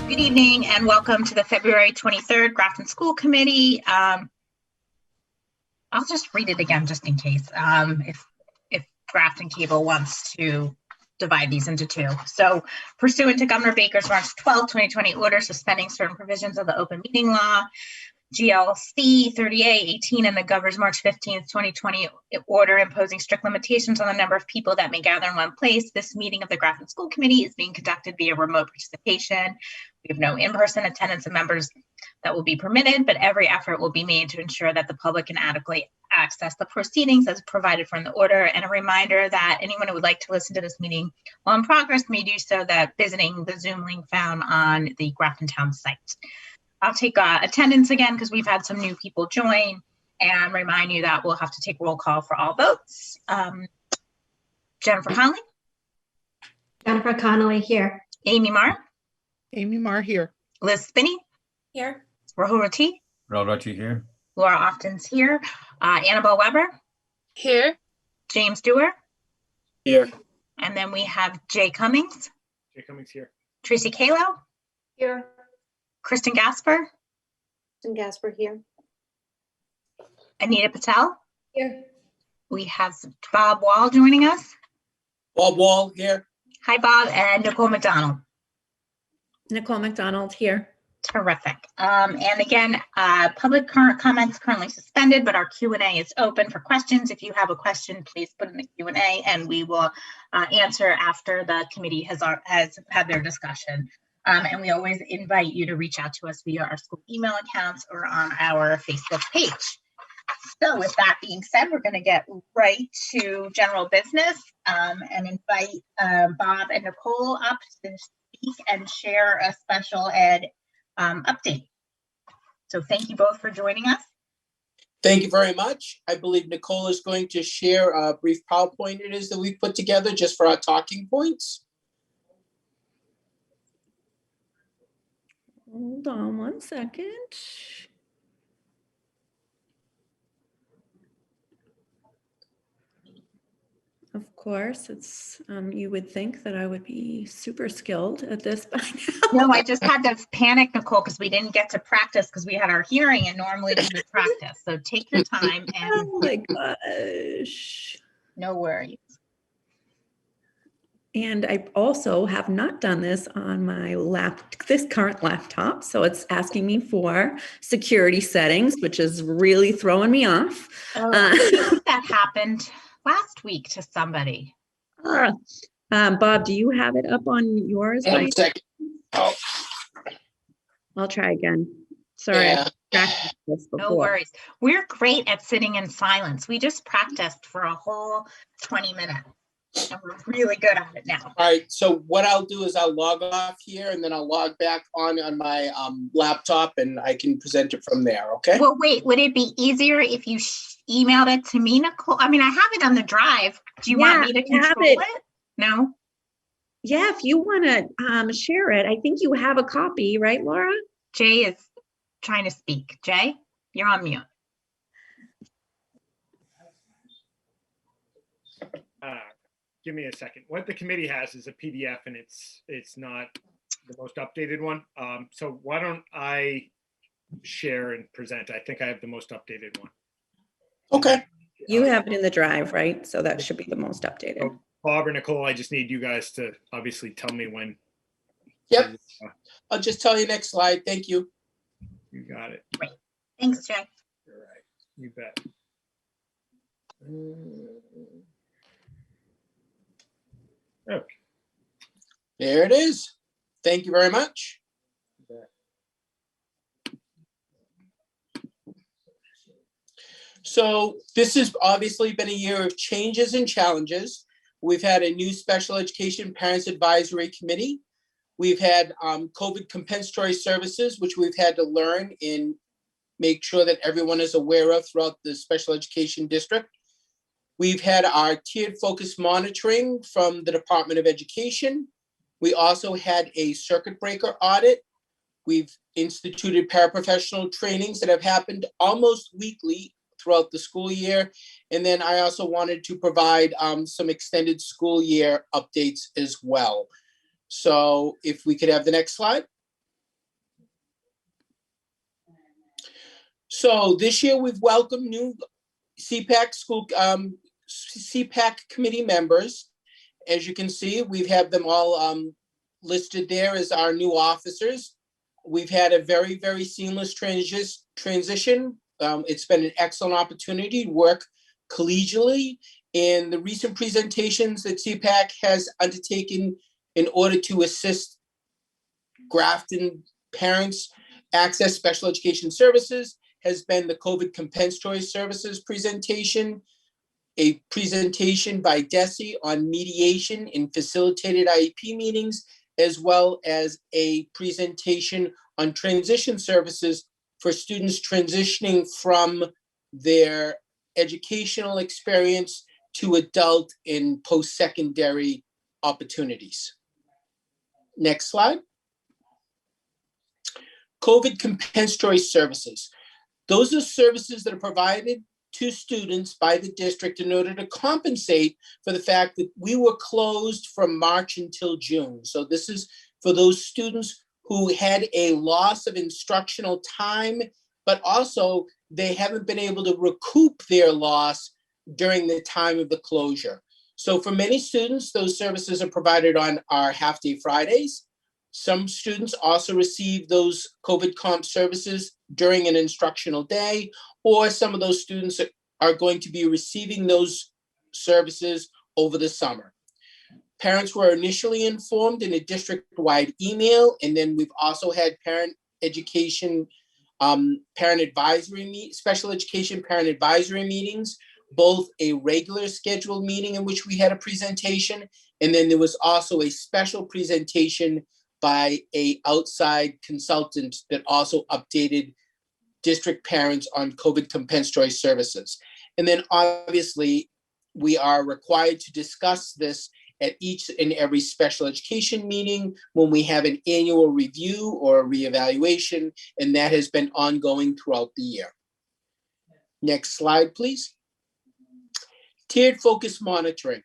Good evening and welcome to the February 23rd Grafton School Committee. I'll just read it again just in case if Grafton Cable wants to divide these into two. So pursuant to Governor Baker's March 12, 2020 order suspending certain provisions of the open meeting law, GLC 3818, and the Governor's March 15th, 2020 order imposing strict limitations on the number of people that may gather in one place, this meeting of the Grafton School Committee is being conducted via remote participation. We have no in-person attendance of members that will be permitted, but every effort will be made to ensure that the public can adequately access the proceedings as provided for in the order. And a reminder that anyone who would like to listen to this meeting while in progress may do so that visiting the Zoom link found on the Grafton Town site. I'll take attendance again because we've had some new people join, and remind you that we'll have to take roll call for all votes. Jennifer Connolly. Jennifer Connolly here. Amy Marr. Amy Marr here. Liz Spinney. Here. Rahul Rati. Rahul Rati here. Laura Often's here. Annabelle Weber. Here. James Dewar. Here. And then we have Jay Cummings. Jay Cummings here. Tracy Kalo. Here. Kristen Gasper. Kristen Gasper here. Anita Patel. Here. We have Bob Wall joining us. Bob Wall here. Hi, Bob. And Nicole McDonald. Nicole McDonald here. Terrific. And again, public current comments currently suspended, but our Q&A is open for questions. If you have a question, please put in the Q&A and we will answer after the committee has had their discussion. And we always invite you to reach out to us via our school email accounts or on our Facebook page. So with that being said, we're going to get right to general business and invite Bob and Nicole up to speak and share a special ed update. So thank you both for joining us. Thank you very much. I believe Nicole is going to share a brief PowerPoint it is that we've put together just for our talking points. Hold on one second. Of course, it's you would think that I would be super skilled at this by now. No, I just had to panic, Nicole, because we didn't get to practice because we had our hearing and normally we would practice. So take your time and Oh my gosh. no worries. And I also have not done this on my this current laptop. So it's asking me for security settings, which is really throwing me off. Oh, I think that happened last week to somebody. Bob, do you have it up on yours? 1 second. Oh, I'll try again. Sorry. yeah. No worries. We're great at sitting in silence. We just practiced for a whole 20 minutes. And we're really good at it now. All right. So what I'll do is I'll log off here and then I'll log back on my laptop and I can present it from there. Okay. Well, wait, would it be easier if you emailed it to me, Nicole? I mean, I have it on the drive. Do you want me to control it? No? Yeah, if you want to share it, I think you have a copy, right, Laura? Jay is trying to speak. Jay, you're on mute. Give me a second. What the committee has is a PDF and it's not the most updated one. So why don't I share and present? I think I have the most updated one. Okay. You have it in the drive, right? So that should be the most updated. So Bob or Nicole, I just need you guys to obviously tell me when. Yep. I'll just tell you next slide. Thank you. You got it. Great. Thanks, Jay. All right. You bet. Okay. There it is. Thank you very much. So this has obviously been a year of changes and challenges. We've had a new special education parents advisory committee. We've had COVID compensatory services, which we've had to learn and make sure that everyone is aware of throughout the special education district. We've had our tiered focus monitoring from the Department of Education. We also had a circuit breaker audit. We've instituted paraprofessional trainings that have happened almost weekly throughout the school year. And then I also wanted to provide some extended school year updates as well. So if we could have the next slide. So this year we've welcomed new CPAC committee members. As you can see, we've had them all listed there as our new officers. We've had a very, very seamless transition. It's been an excellent opportunity to work collegially in the recent presentations that CPAC has undertaken in order to assist Grafton parents access special education services has been the COVID compensatory services presentation, a presentation by DESE on mediation in facilitated IEP meetings, as well as a presentation on transition services for students transitioning from their educational experience to adult and post-secondary opportunities. Next slide. COVID compensatory services. Those are services that are provided to students by the district in order to compensate for the fact that we were closed from March until June. So this is for those students who had a loss of instructional time, but also they haven't been able to recoup their loss during the time of the closure. So for many students, those services are provided on our half-day Fridays. Some students also receive those COVID comp services during an instructional day, or some of those students are going to be receiving those services over the summer. Parents were initially informed in a district-wide email, and then we've also had special education parent advisory meetings, both a regular scheduled meeting in which we had a presentation, and then there was also a special presentation by an outside consultant that also updated district parents on COVID compensatory services. And then obviously, we are required to discuss this at each and every special education meeting when we have an annual review or a reevaluation, and that has been ongoing throughout the year. Next slide, please. Tiered focus monitoring.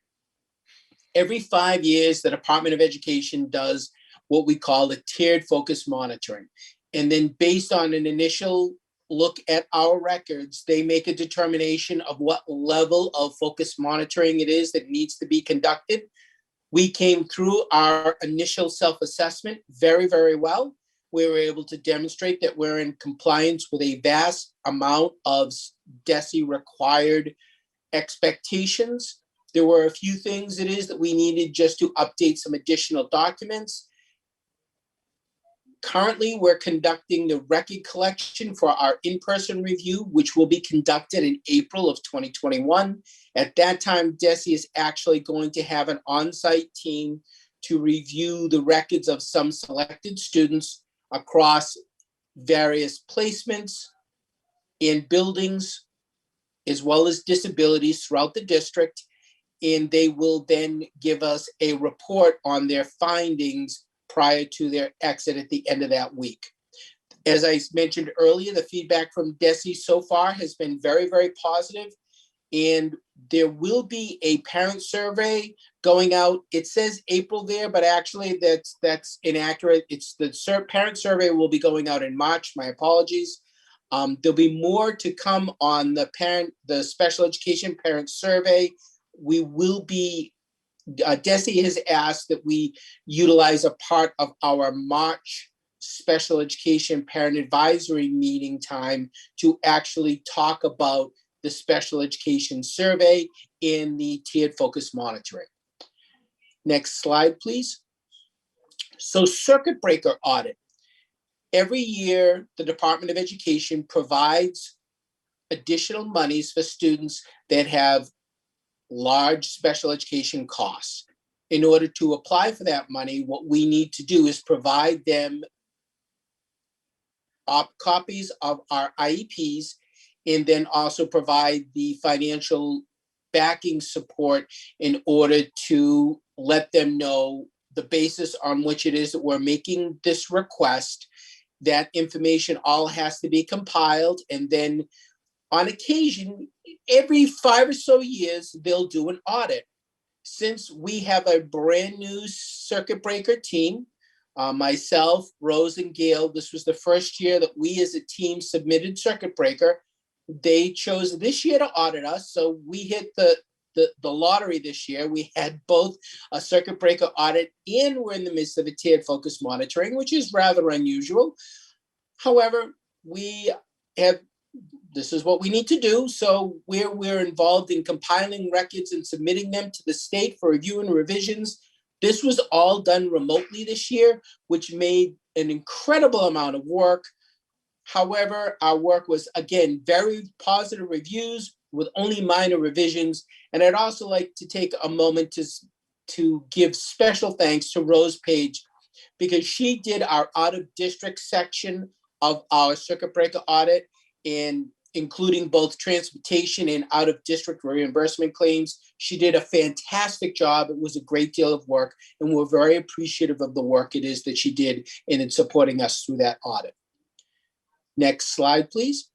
Every 5 years, the Department of Education does what we call the tiered focus monitoring. And then based on an initial look at our records, they make a determination of what level of focus monitoring it is that needs to be conducted. We came through our initial self-assessment very, very well. We were able to demonstrate that we're in compliance with a vast amount of DESE required expectations. There were a few things that we needed just to update some additional documents. Currently, we're conducting the record collection for our in-person review, which will be conducted in April of 2021. At that time, DESE is actually going to have an on-site team to review the records of some selected students across various placements in buildings, as well as disabilities throughout the district. And they will then give us a report on their findings prior to their exit at the end of that week. As I mentioned earlier, the feedback from DESE so far has been very, very positive, and there will be a parent survey going out. It says April there, but actually that's inaccurate. It's the parent survey will be going out in March. My apologies. There'll be more to come on the special education parent survey. We will be DESE has asked that we utilize a part of our March special education parent advisory meeting time to actually talk about the special education survey in the tiered focus monitoring. Next slide, please. So circuit breaker audit. Every year, the Department of Education provides additional monies for students that have large special education costs. In order to apply for that money, what we need to do is provide them copies of our IEPs, and then also provide the financial backing support in order to let them know the basis on which it is that we're making this request. That information all has to be compiled, and then on occasion, every 5 or so years, they'll do an audit. Since we have a brand new circuit breaker team, Myself, Rose, and Gail, this was the first year that we as a team submitted Circuit Breaker. They chose this year to audit us, so we hit the lottery this year. We had both a Circuit Breaker audit and we're in the midst of a tiered focus monitoring, which is rather unusual. However, this is what we need to do. So we're involved in compiling records and submitting them to the state for review and revisions. This was all done remotely this year, which made an incredible amount of work. However, our work was, again, very positive reviews with only minor revisions. And I'd also like to take a moment to give special thanks to Rose Page, because she did our out of district section of our Circuit Breaker audit, and including both transportation and out of district reimbursement claims. She did a fantastic job. It was a great deal of work, and we're very appreciative of the work it is that she did in supporting us through that audit. Next slide, please.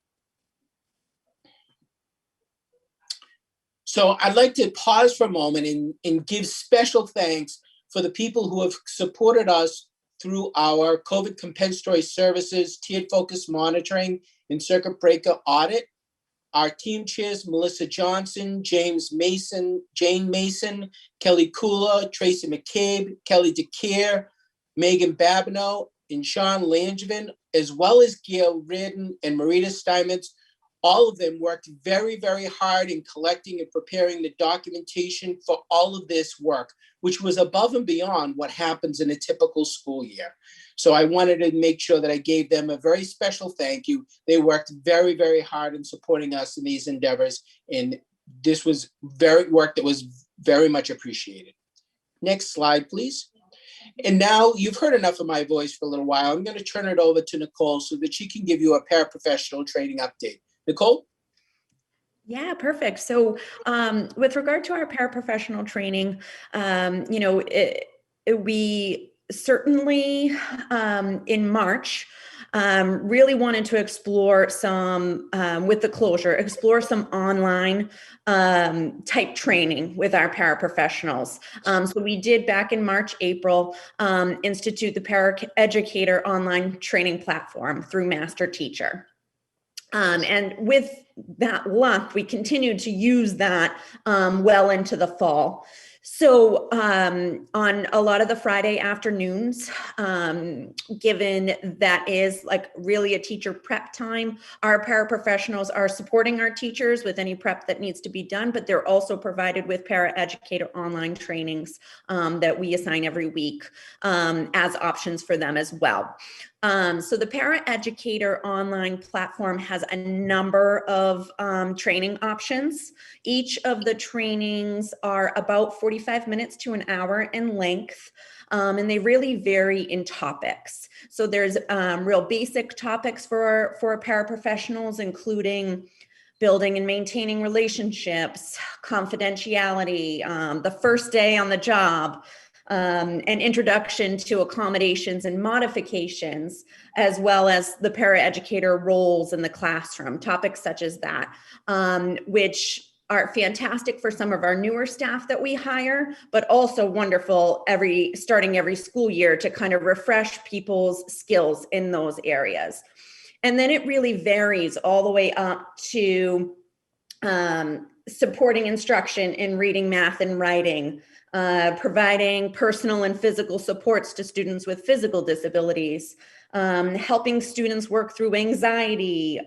So I'd like to pause for a moment and give special thanks for the people who have supported us through our COVID compensatory services, tiered focus monitoring, and Circuit Breaker audit. Our team chairs, Melissa Johnson, James Mason, Jane Mason, Kelly Kula, Tracy McCabe, Kelly DeCare, Megan Babineau, and Sean Langevin, as well as Gail Reardon and Marita Steinmetz. All of them worked very, very hard in collecting and preparing the documentation for all of this work, which was above and beyond what happens in a typical school year. So I wanted to make sure that I gave them a very special thank you. They worked very, very hard in supporting us in these endeavors, and this was work that was very much appreciated. Next slide, please. And now you've heard enough of my voice for a little while. I'm going to turn it over to Nicole so that she can give you a paraprofessional training update. Nicole? Yeah, perfect. So with regard to our paraprofessional training, we certainly in March really wanted to explore some, with the closure, explore some online type training with our paraprofessionals. So we did back in March, April, institute the Paraeducator online training platform through Master Teacher. And with that luck, we continued to use that well into the fall. So on a lot of the Friday afternoons, given that is like really a teacher prep time, our paraprofessionals are supporting our teachers with any prep that needs to be done, but they're also provided with Paraeducator online trainings that we assign every week as options for them as well. So the Paraeducator online platform has a number of training options. Each of the trainings are about 45 minutes to an hour in length, and they really vary in topics. So there's real basic topics for paraprofessionals, including building and maintaining relationships, confidentiality, the first day on the job, an introduction to accommodations and modifications, as well as the paraeducator roles in the classroom, topics such as that, which are fantastic for some of our newer staff that we hire, but also wonderful starting every school year to kind of refresh people's skills in those areas. And then it really varies all the way up to supporting instruction in reading, math, and writing, providing personal and physical supports to students with physical disabilities, helping students work through anxiety,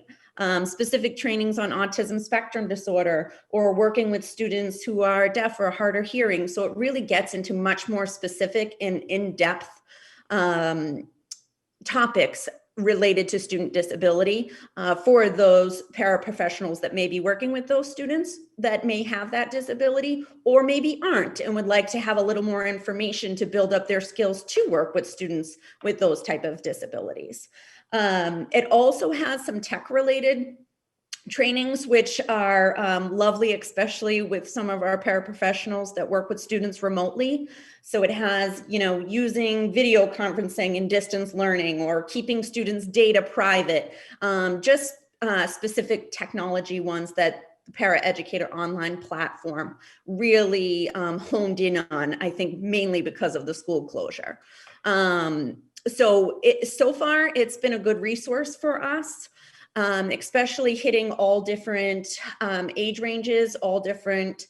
specific trainings on autism spectrum disorder, or working with students who are deaf or hard of hearing. So it really gets into much more specific and in-depth topics related to student disability for those paraprofessionals that may be working with those students that may have that disability or maybe aren't and would like to have a little more information to build up their skills to work with students with those type of disabilities. It also has some tech related trainings, which are lovely, especially with some of our paraprofessionals that work with students remotely. So it has, using video conferencing and distance learning, or keeping students' data private, just specific technology ones that Paraeducator online platform really honed in on, I think mainly because of the school closure. So far it's been a good resource for us, especially hitting all different age ranges, all different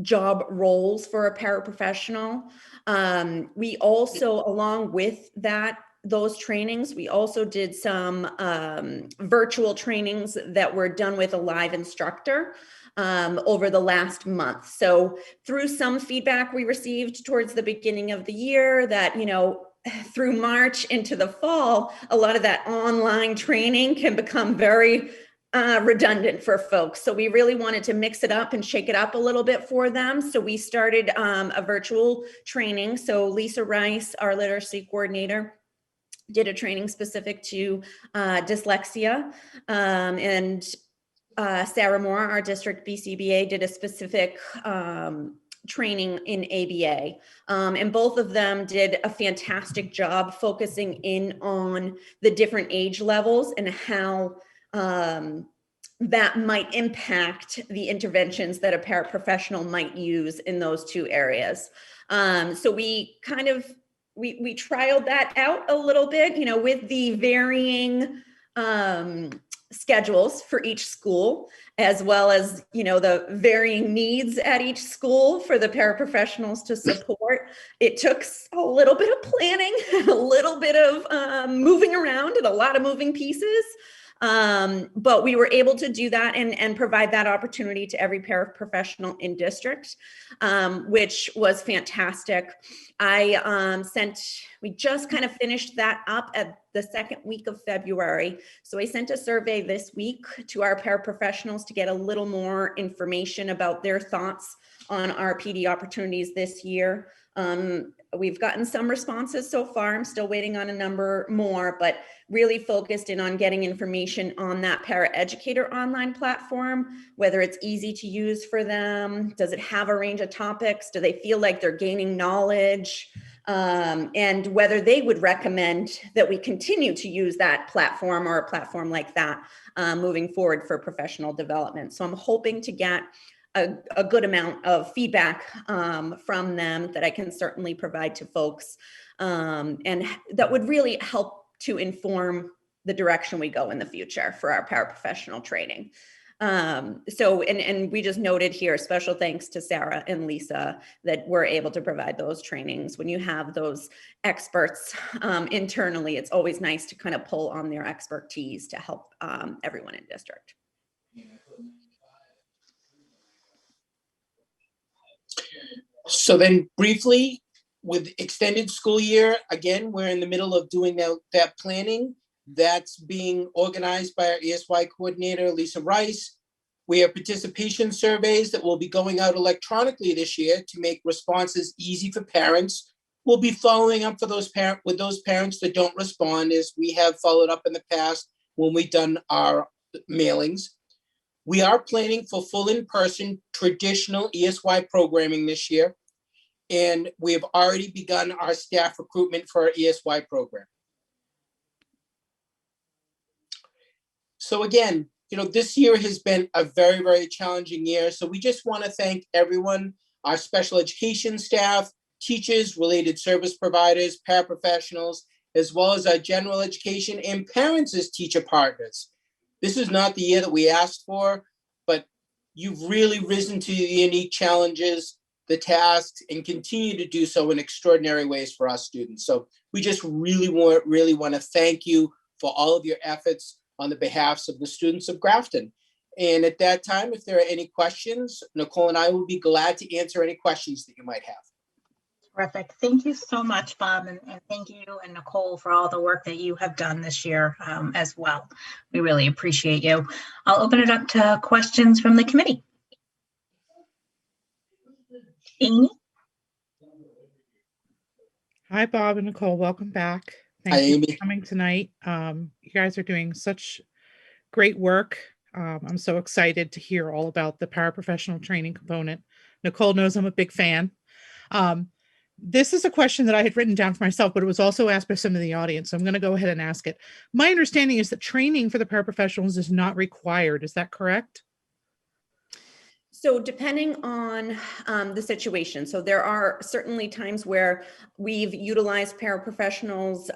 job roles for a paraprofessional. We also, along with those trainings, we also did some virtual trainings that were done with a live instructor over the last month. So through some feedback we received towards the beginning of the year that, through March into the fall, a lot of that online training can become very redundant for folks. So we really wanted to mix it up and shake it up a little bit for them. So we started a virtual training. So Lisa Rice, our literacy coordinator, did a training specific to dyslexia, and Sarah Moore, our district BCBA, did a specific training in ABA. And both of them did a fantastic job focusing in on the different age levels and how that might impact the interventions that a paraprofessional might use in those two areas. So we kind of, we trialed that out a little bit, with the varying schedules for each school, as well as, the varying needs at each school for the paraprofessionals to support. It took a little bit of planning, a little bit of moving around and a lot of moving pieces. But we were able to do that and provide that opportunity to every paraprofessional in district, which was fantastic. We just kind of finished that up at the second week of February. So I sent a survey this week to our paraprofessionals to get a little more information about their thoughts on our PD opportunities this year. We've gotten some responses so far. I'm still waiting on a number more, but really focused in on getting information on that Paraeducator online platform, whether it's easy to use for them. Does it have a range of topics? Do they feel like they're gaining knowledge? And whether they would recommend that we continue to use that platform or a platform like that moving forward for professional development. So I'm hoping to get a good amount of feedback from them that I can certainly provide to folks, and that would really help to inform the direction we go in the future for our paraprofessional training. And we just noted here, special thanks to Sarah and Lisa that we're able to provide those trainings. When you have those experts internally, it's always nice to kind of pull on their expertise to help everyone in district. So then briefly, with extended school year, again, we're in the middle of doing that planning. That's being organized by our ESY coordinator, Lisa Rice. We have participation surveys that will be going out electronically this year to make responses easy for parents. We'll be following up for those parents that don't respond, as we have followed up in the past when we've done our mailings. We are planning for full in-person traditional ESY programming this year, and we have already begun our staff recruitment for our ESY program. So again, this year has been a very, very challenging year. So we just want to thank everyone, our special education staff, teachers, related service providers, paraprofessionals, as well as our general education and parents as teacher partners. This is not the year that we asked for, but you've really risen to the unique challenges, the tasks, and continue to do so in extraordinary ways for our students. So we just really want to thank you for all of your efforts on the behalf of the students of Grafton. And at that time, if there are any questions, Nicole and I will be glad to answer any questions that you might have. Terrific. Thank you so much, Bob, and thank you and Nicole for all the work that you have done this year as well. We really appreciate you. I'll open it up to questions from the committee. Amy? Hi, Bob and Nicole. Welcome back. Hi, Thank you Amy. for coming tonight. You guys are doing such great work. I'm so excited to hear all about the paraprofessional training component. Nicole knows I'm a big fan. this is a question that I had written down for myself, but it was also asked by some of the audience. So I'm going to go ahead and ask it. My understanding is that training for the paraprofessionals is not required. Is that correct? So depending on the situation, so there are certainly times where we've utilized paraprofessionals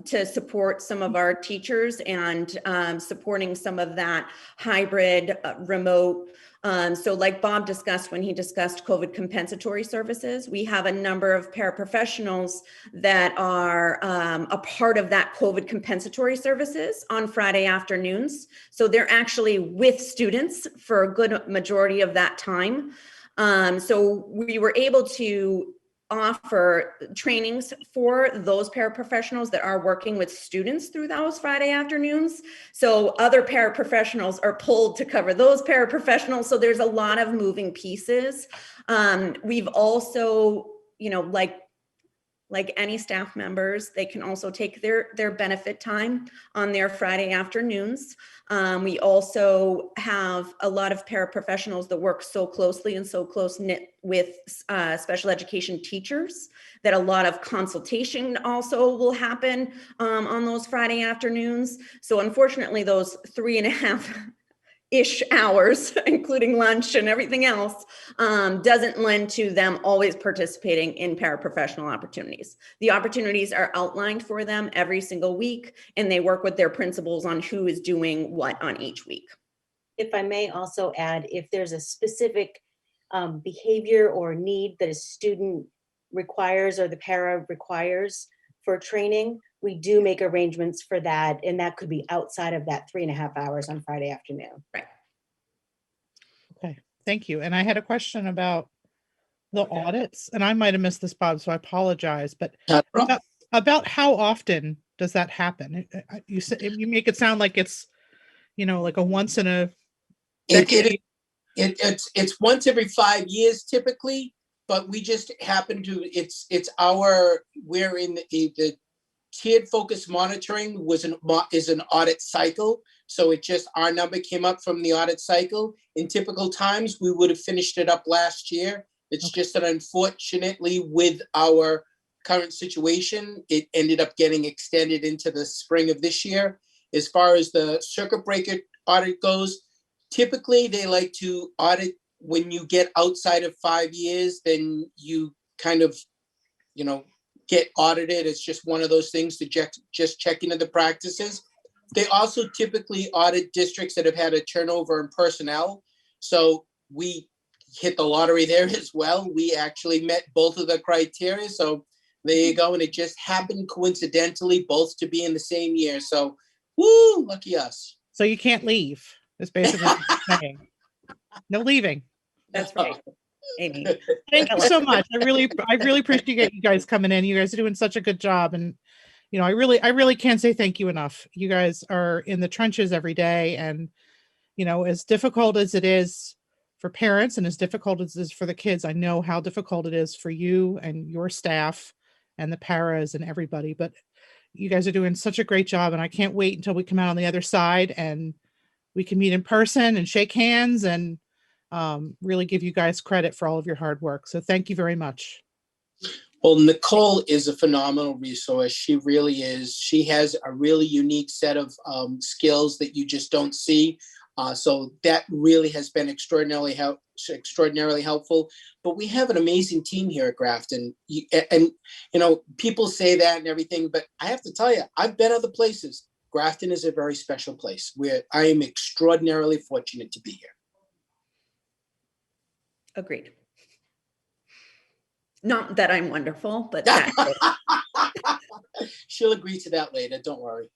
to support some of our teachers and supporting some of that hybrid remote. So like Bob discussed when he discussed COVID compensatory services, we have a number of paraprofessionals that are a part of that COVID compensatory services on Friday afternoons. So they're actually with students for a good majority of that time. So we were able to offer trainings for those paraprofessionals that are working with students through those Friday afternoons. So other paraprofessionals are pulled to cover those paraprofessionals. So there's a lot of moving pieces. We've also, like any staff members, they can also take their benefit time on their Friday afternoons. We also have a lot of paraprofessionals that work so closely and so close-knit with special education teachers that a lot of consultation also will happen on those Friday afternoons. So unfortunately, those 3.5-ish hours, including lunch and everything else, doesn't lend to them always participating in paraprofessional opportunities. The opportunities are outlined for them every single week, and they work with their principals on who is doing what on each week. If I may also add, if there's a specific behavior or need that a student requires or the para requires for training, we do make arrangements for that, and that could be outside of that 3.5 hours on Friday afternoon. Right. Okay, thank you. And I had a question about the audits, and I might have missed this, Bob, so I apologize, but about how often does that happen? You said, you make it sound like it's, like a once in a decade. It's once every 5 years typically, but we just happen to, we're in the tiered focus monitoring is an audit cycle. So our number came up from the audit cycle. In typical times, we would have finished it up last year. It's just that unfortunately with our current situation, it ended up getting extended into the spring of this year. As far as the circuit breaker audit goes, typically they like to audit when you get outside of 5 years, then you kind of, get audited. It's just one of those things to just check into the practices. They also typically audit districts that have had a turnover in personnel. So we hit the lottery there as well. We actually met both of the criteria. So there you go. And it just happened coincidentally both to be in the same year. So, woo, lucky us. So you can't leave. That's basically what you're saying. No leaving. That's right. Amy. Thank you so much. I really appreciate you guys coming in. You guys are doing such a good job. And, I really can't say thank you enough. You guys are in the trenches every day. And, as difficult as it is for parents and as difficult as it is for the kids, I know how difficult it is for you and your staff and the paras and everybody. But you guys are doing such a great job. And I can't wait until we come out on the other side and we can meet in person and shake hands and really give you guys credit for all of your hard work. So thank you very much. Well, Nicole is a phenomenal resource. She really is. She has a really unique set of skills that you just don't see. So that really has been extraordinarily helpful. But we have an amazing team here at Grafton. And people say that and everything, but I have to tell you, I've been other places. Grafton is a very special place where I am extraordinarily fortunate to be here. Agreed. Not that I'm wonderful, but that's it. She'll agree to that later. Don't worry.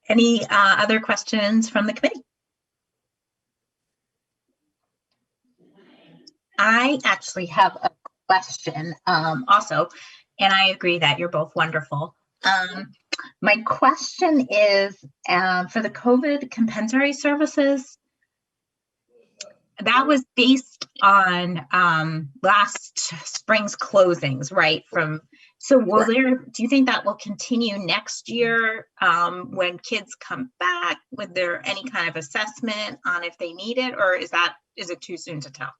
Any other questions from the committee? I actually have a question also, and I agree that you're both wonderful. My question is for the COVID compensatory services, that was based on last spring's closings, right? So do you think that will continue next year when kids come back? Was there any kind of assessment on if they need it, or is it too soon to tell?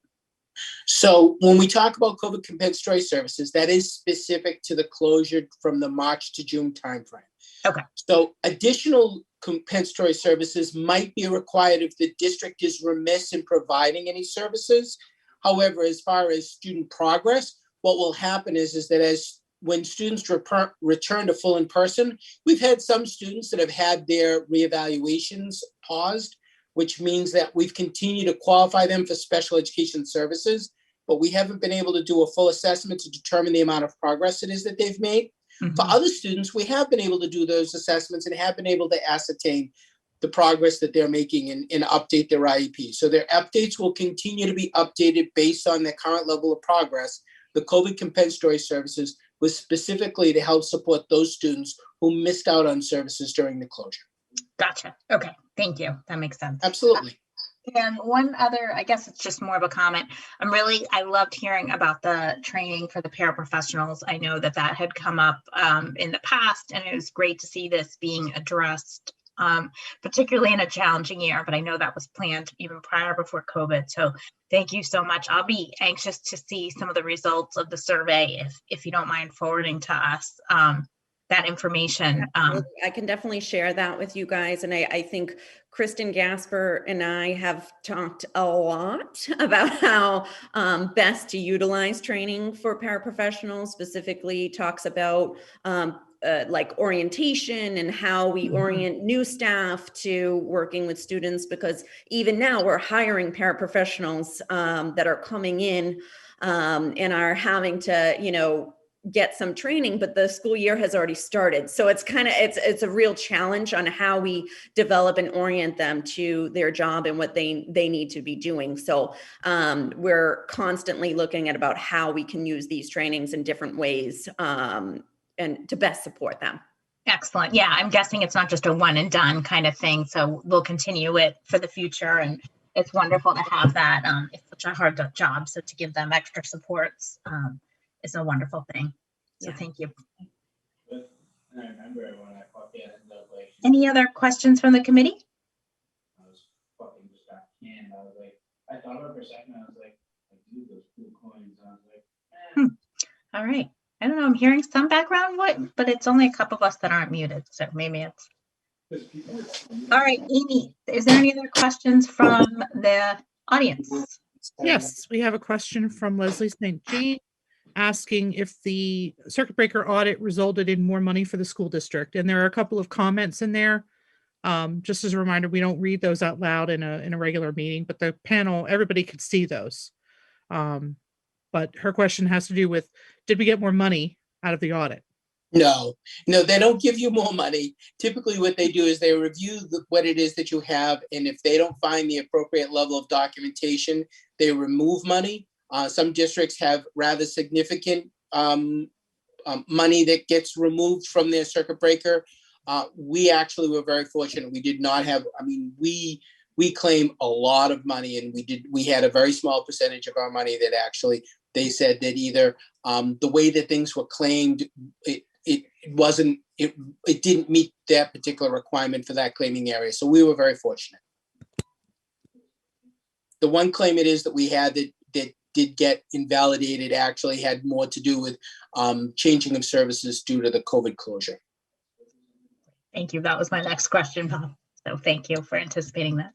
So when we talk about COVID compensatory services, that is specific to the closure from the March to June timeframe. Okay. So additional compensatory services might be required if the district is remiss in providing any services. However, as far as student progress, what will happen is that when students return to full in person, we've had some students that have had their reevaluations paused, which means that we've continued to qualify them for special education services, but we haven't been able to do a full assessment to determine the amount of progress it is that they've made. For other students, we have been able to do those assessments and have been able to ascertain the progress that they're making and update their IEP. So their updates will continue to be updated based on their current level of progress. The COVID compensatory services was specifically to help support those students who missed out on services during the closure. Gotcha. Okay. Thank you. That makes sense. Absolutely. And one other, I guess it's just more of a comment. I loved hearing about the training for the paraprofessionals. I know that had come up in the past, and it was great to see this being addressed, particularly in a challenging year, but I know that was planned even prior before COVID. So thank you so much. I'll be anxious to see some of the results of the survey if you don't mind forwarding to us that information. I can definitely share that with you guys. And I think Kristen Gasper and I have talked a lot about how best to utilize training for paraprofessionals, specifically talks about like orientation and how we orient new staff to working with students, because even now we're hiring paraprofessionals that are coming in and are having to, get some training, but the school year has already started. So it's it's a real challenge on how we develop and orient them to their job and what they need to be doing. So we're constantly looking at about how we can use these trainings in different ways and to best support them. Excellent. Yeah, I'm guessing it's not just a one and done kind of thing. So we'll continue it for the future. And it's wonderful to have that. It's such a hard job. So to give them extra supports is a wonderful thing. So thank you. Any other questions from the committee? I thought about it for a second. I was like, dude, those cool coins. I was like, All right. I don't know. I'm hearing some background but it's only a couple of us that aren't muted. So maybe it's. All right, Amy, is there any other questions from the audience? Yes, we have a question from Leslie St. Jean asking if the circuit breaker audit resulted in more money for the school district. And there are a couple of comments in there. Just as a reminder, we don't read those out loud in a regular meeting, but the panel, everybody could see those. But her question has to do with, did we get more money out of the audit? No, they don't give you more money. Typically what they do is they review what it is that you have. And if they don't find the appropriate level of documentation, they remove money. Some districts have rather significant money that gets removed from their circuit breaker. We actually were very fortunate. We did not have, we claim a lot of money, and we had a very small percentage of our money that actually, they said that either the way that things were claimed, it didn't meet that particular requirement for that claiming area. So we were very fortunate. The one claim it is that we had that did get invalidated actually had more to do with changing of services due to the COVID closure. Thank you. That was my next question, Bob. So thank you for anticipating that.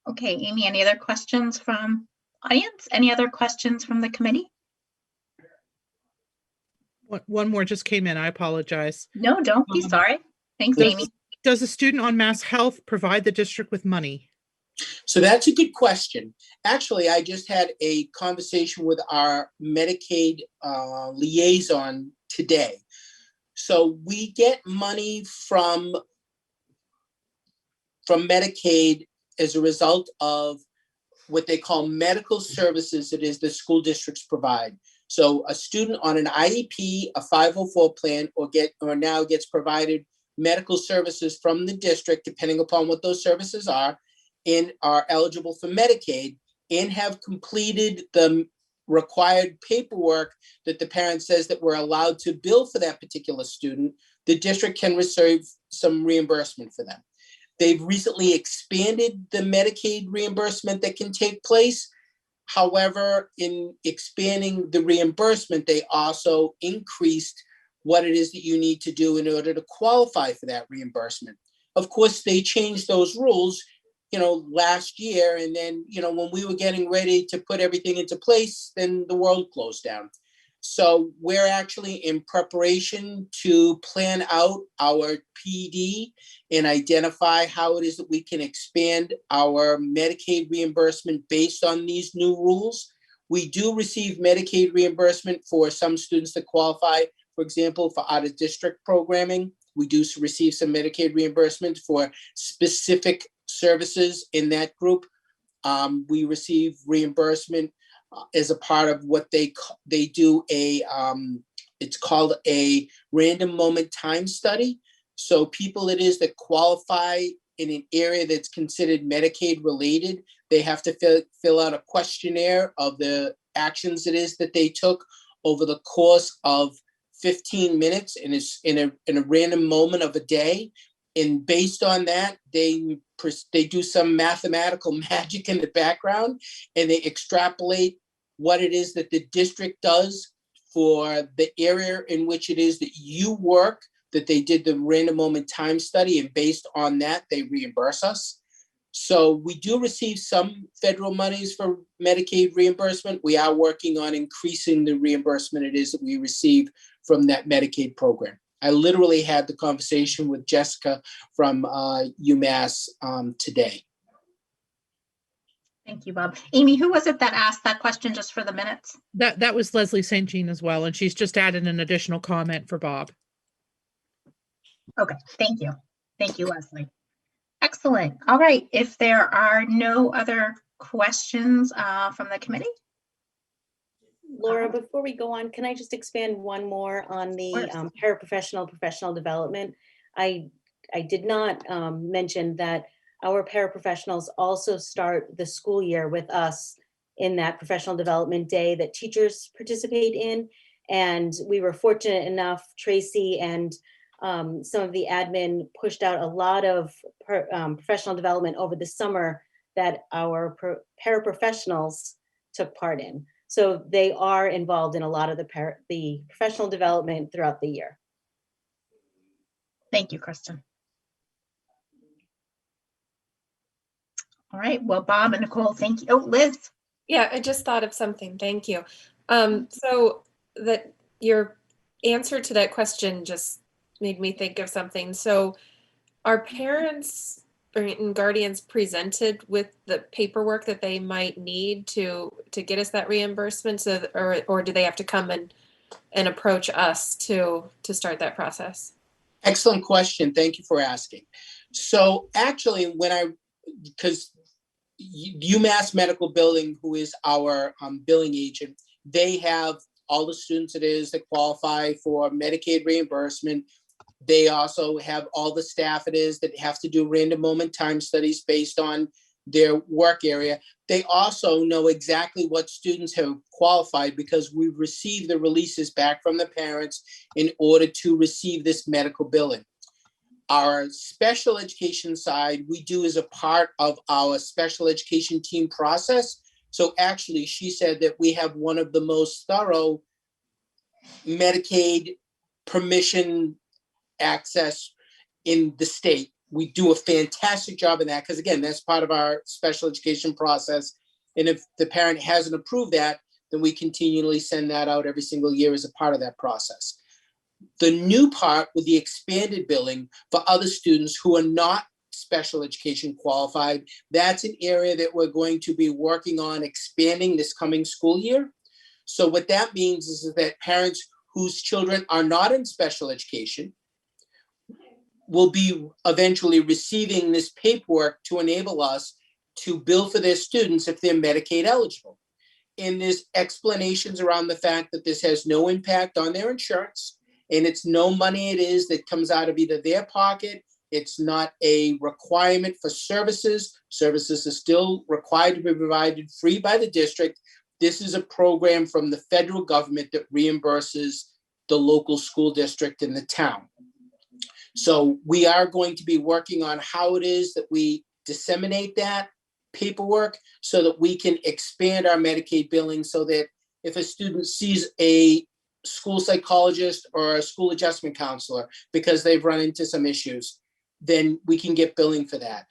Okay, Amy, any other questions from audience? Any other questions from the committee? One more just came in. I apologize. No, don't be sorry. Thanks, Amy. Does a student on Mass Health provide the district with money? So that's a good question. Actually, I just had a conversation with our Medicaid liaison today. So we get money from Medicaid as a result of what they call medical services that is the school districts provide. So a student on an IEP, a 504 plan, or now gets provided medical services from the district, depending upon what those services are, and are eligible for Medicaid and have completed the required paperwork that the parent says that we're allowed to bill for that particular student, the district can receive some reimbursement for them. They've recently expanded the Medicaid reimbursement that can take place. However, in expanding the reimbursement, they also increased what it is that you need to do in order to qualify for that reimbursement. Of course, they changed those rules, last year. And then, when we were getting ready to put everything into place, then the world closed down. So we're actually in preparation to plan out our PD and identify how it is that we can expand our Medicaid reimbursement based on these new rules. We do receive Medicaid reimbursement for some students that qualify, for example, for out-of-district programming. We do receive some Medicaid reimbursement for specific services in that group. We receive reimbursement as a part of what they do it's called a random moment time study. So people it is that qualify in an area that's considered Medicaid related, they have to fill out a questionnaire of the actions it is that they took over the course of 15 minutes, and it's in a random moment of a day. And based on that, they do some mathematical magic in the background, and they extrapolate what it is that the district does for the area in which it is that you work, that they did the random moment time study, and based on that, they reimburse us. So we do receive some federal monies for Medicaid reimbursement. We are working on increasing the reimbursement it is that we receive from that Medicaid program. I literally had the conversation with Jessica from UMass today. Thank you, Bob. Amy, who was it that asked that question, just for the minutes? That was Leslie St. Jean as well, and she's just added an additional comment for Bob. Okay, thank you. Thank you, Leslie. Excellent. All right, if there are no other questions from the committee? Laura, before we go on, can I just expand one more on the paraprofessional professional development? I did not mention that our paraprofessionals also start the school year with us in that professional development day that teachers participate in. And we were fortunate enough, Tracy and some of the admin pushed out a lot of professional development over the summer that our paraprofessionals took part in. So they are involved in a lot of the professional development throughout the year. Thank you, Kristen. All right, well, Bob and Nicole, thank you. Oh, Liz. Yeah, I just thought of something. Thank you. So that your answer to that question just made me think of something. So are parents and guardians presented with the paperwork that they might need to get us that reimbursement, so or do they have to come and approach us to start that process? Excellent question. Thank you for asking. So actually, because UMass Medical Building, who is our billing agent, they have all the students it is that qualify for Medicaid reimbursement. They also have all the staff it is that have to do random moment time studies based on their work area. They also know exactly what students have qualified because we've received the releases back from the parents in order to receive this medical billing. Our special education side, we do as a part of our special education team process. So actually, she said that we have one of the most thorough Medicaid permission access in the state. We do a fantastic job in that because, again, that's part of our special education process. And if the parent hasn't approved that, then we continually send that out every single year as a part of that process. The new part with the expanded billing for other students who are not special education qualified, that's an area that we're going to be working on expanding this coming school year. So what that means is that parents whose children are not in special education will be eventually receiving this paperwork to enable us to bill for their students if they're Medicaid eligible. And there's explanations around the fact that this has no impact on their insurance, and it's no money it is that comes out of either their pocket. It's not a requirement for services. Services are still required to be provided free by the district. This is a program from the federal government that reimburses the local school district in the town. So we are going to be working on how it is that we disseminate that paperwork so that we can expand our Medicaid billing so that if a student sees a school psychologist or a school adjustment counselor because they've run into some issues, then we can get billing for that.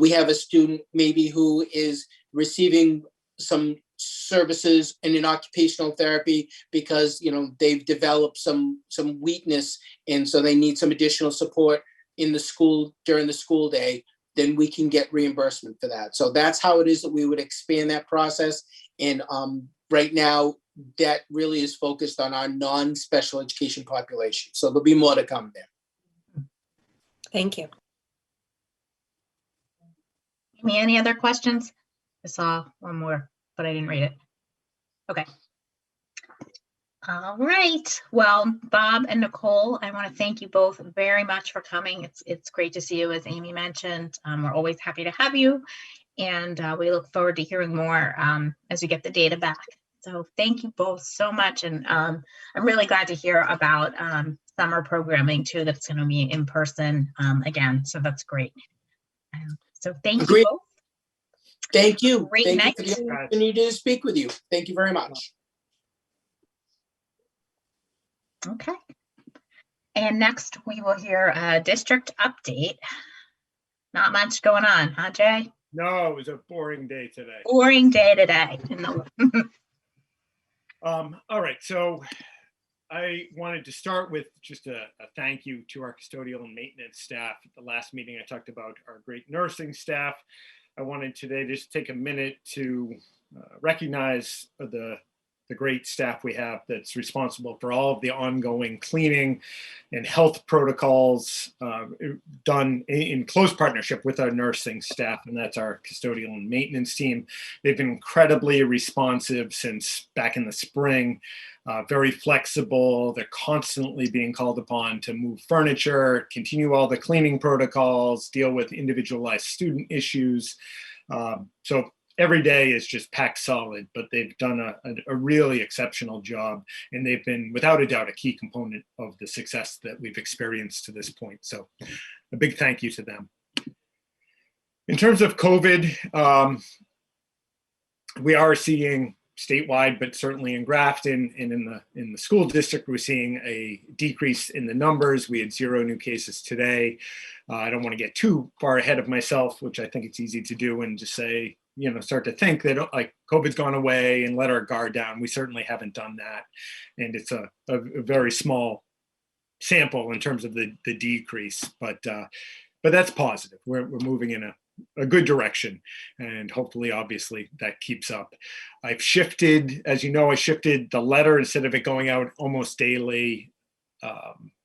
We have a student maybe who is receiving some services in an occupational therapy because they've developed some weakness, and so they need some additional support in the school during the school day. Then we can get reimbursement for that. So that's how it is that we would expand that process. And right now, that really is focused on our non-special education population. So there'll be more to come there. Thank you. Amy, any other questions? I saw one more, but I didn't read it. Okay. All right. Well, Bob and Nicole, I want to thank you both very much for coming. It's great to see you, as Amy mentioned. We're always happy to have you, and we look forward to hearing more as we get the data back. So thank you both so much, and I'm really glad to hear about summer programming too. That's going to be in person again. So that's great. So thank Agreed. you both. Thank you. Great Thank night. you for the opportunity to speak with you. Thank you very much. Okay. And next we will hear a district update. Not much going on, huh, Jay? No, it was a boring day today. Boring day today. All right, so I wanted to start with just a thank you to our custodial and maintenance staff. At the last meeting, I talked about our great nursing staff. I wanted today just take a minute to recognize the great staff we have that's responsible for all of the ongoing cleaning and health protocols done in close partnership with our nursing staff, and that's our custodial and maintenance team. They've been incredibly responsive since back in the spring, very flexible. They're constantly being called upon to move furniture, continue all the cleaning protocols, deal with individualized student issues. So every day is just packed solid, but they've done a really exceptional job, and they've been, without a doubt, a key component of the success that we've experienced to this point. So a big thank you to them. In terms of COVID, we are seeing statewide, but certainly in Grafton and in the school district, we're seeing a decrease in the numbers. We had 0 new cases today. I don't want to get too far ahead of myself, which I think it's easy to do, and just say, start to think that like COVID's gone away and let our guard down. We certainly haven't done that. And it's a very small sample in terms of the decrease, but that's positive. We're moving in a good direction, and hopefully, obviously, that keeps up. I've shifted, as you know, I shifted the letter. Instead of it going out almost daily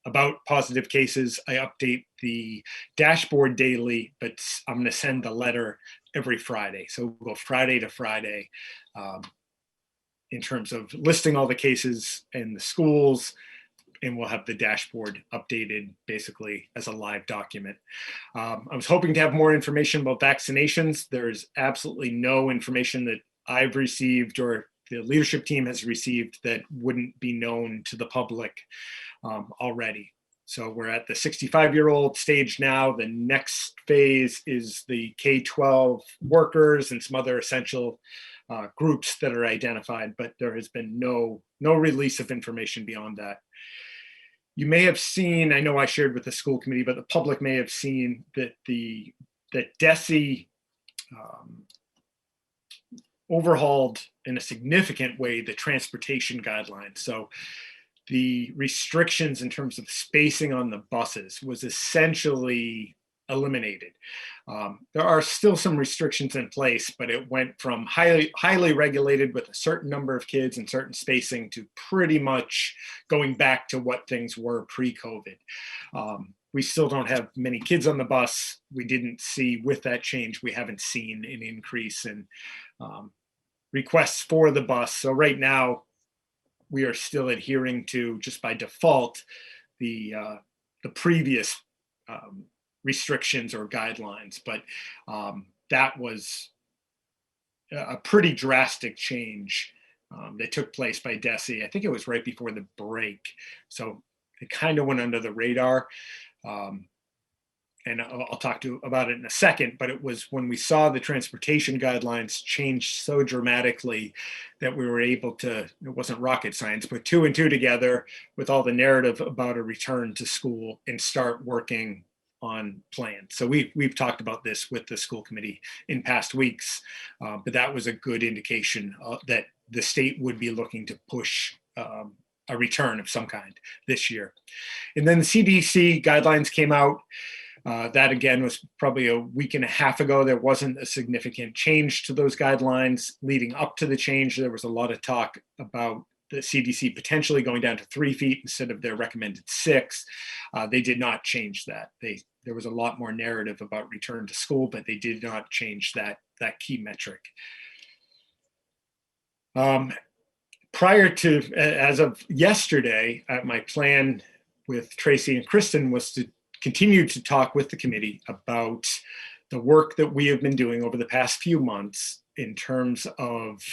about positive cases, I update the dashboard daily, but I'm going to send the letter every Friday. So we'll go Friday to Friday in terms of listing all the cases in the schools, and we'll have the dashboard updated basically as a live document. I was hoping to have more information about vaccinations. There's absolutely no information that I've received or the leadership team has received that wouldn't be known to the public already. So we're at the 65-year-old stage now. The next phase is the K-12 workers and some other essential groups that are identified, but there has been no release of information beyond that. You may have seen, I know I shared with the school committee, but the public may have seen that that DESE overhauled in a significant way the transportation guidelines. So the restrictions in terms of spacing on the buses was essentially eliminated. There are still some restrictions in place, but it went from highly regulated with a certain number of kids and certain spacing to pretty much going back to what things were pre-COVID. We still don't have many kids on the bus. We didn't see, with that change, we haven't seen an increase in requests for the bus. So right now, we are still adhering to, just by default, the previous restrictions or guidelines, but that was a pretty drastic change that took place by DESE. I think it was right before the break, so it kind of went under the radar. and I'll talk about it in a second, but it was when we saw the transportation guidelines change so dramatically that we were able to, it wasn't rocket science, put 2 and 2 together with all the narrative about a return to school and start working on plans. So we've talked about this with the school committee in past weeks, but that was a good indication that the state would be looking to push a return of some kind this year. And then the CDC guidelines came out. That again was probably a week and a half ago. There wasn't a significant change to those guidelines. Leading up to the change, there was a lot of talk about the CDC potentially going down to 3 feet instead of their recommended 6. They did not change that. There was a lot more narrative about return to school, but they did not change that key metric. Prior to, as of yesterday, my plan with Tracy and Kristen was to continue to talk with the committee about the work that we have been doing over the past few months in terms of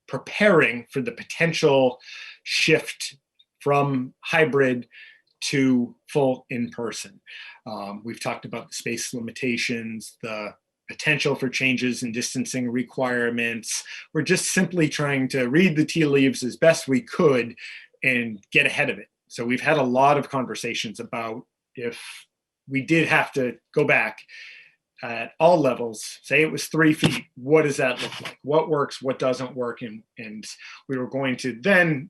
preparing for the potential shift from hybrid to full in-person. We've talked about the space limitations, the potential for changes in distancing requirements. We're just simply trying to read the tea leaves as best we could and get ahead of it. So we've had a lot of conversations about if we did have to go back at all levels, say it was 3 feet, what does that look like? What works, what doesn't work? And we were going to then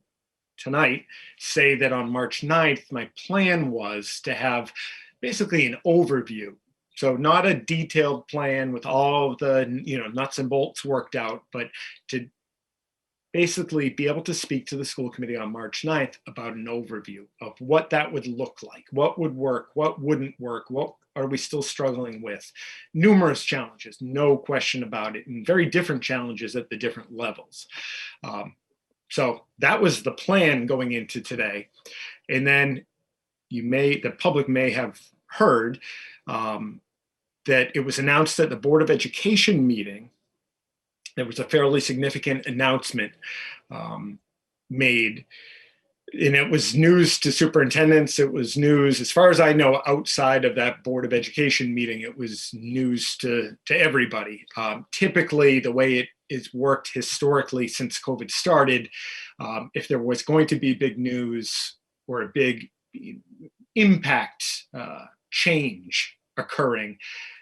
tonight say that on March 9th, my plan was to have basically an overview. So not a detailed plan with all of the nuts and bolts worked out, but to basically be able to speak to the school committee on March 9th about an overview of what that would look like, what would work, what wouldn't work, what are we still struggling with. Numerous challenges, no question about it, and very different challenges at the different levels. So that was the plan going into today. And then the public may have heard that it was announced at the Board of Education meeting. There was a fairly significant announcement made, and it was news to superintendents. It was news, as far as I know, outside of that Board of Education meeting. It was news to everybody. Typically, the way it is worked historically since COVID started, if there was going to be big news or a big impact change occurring,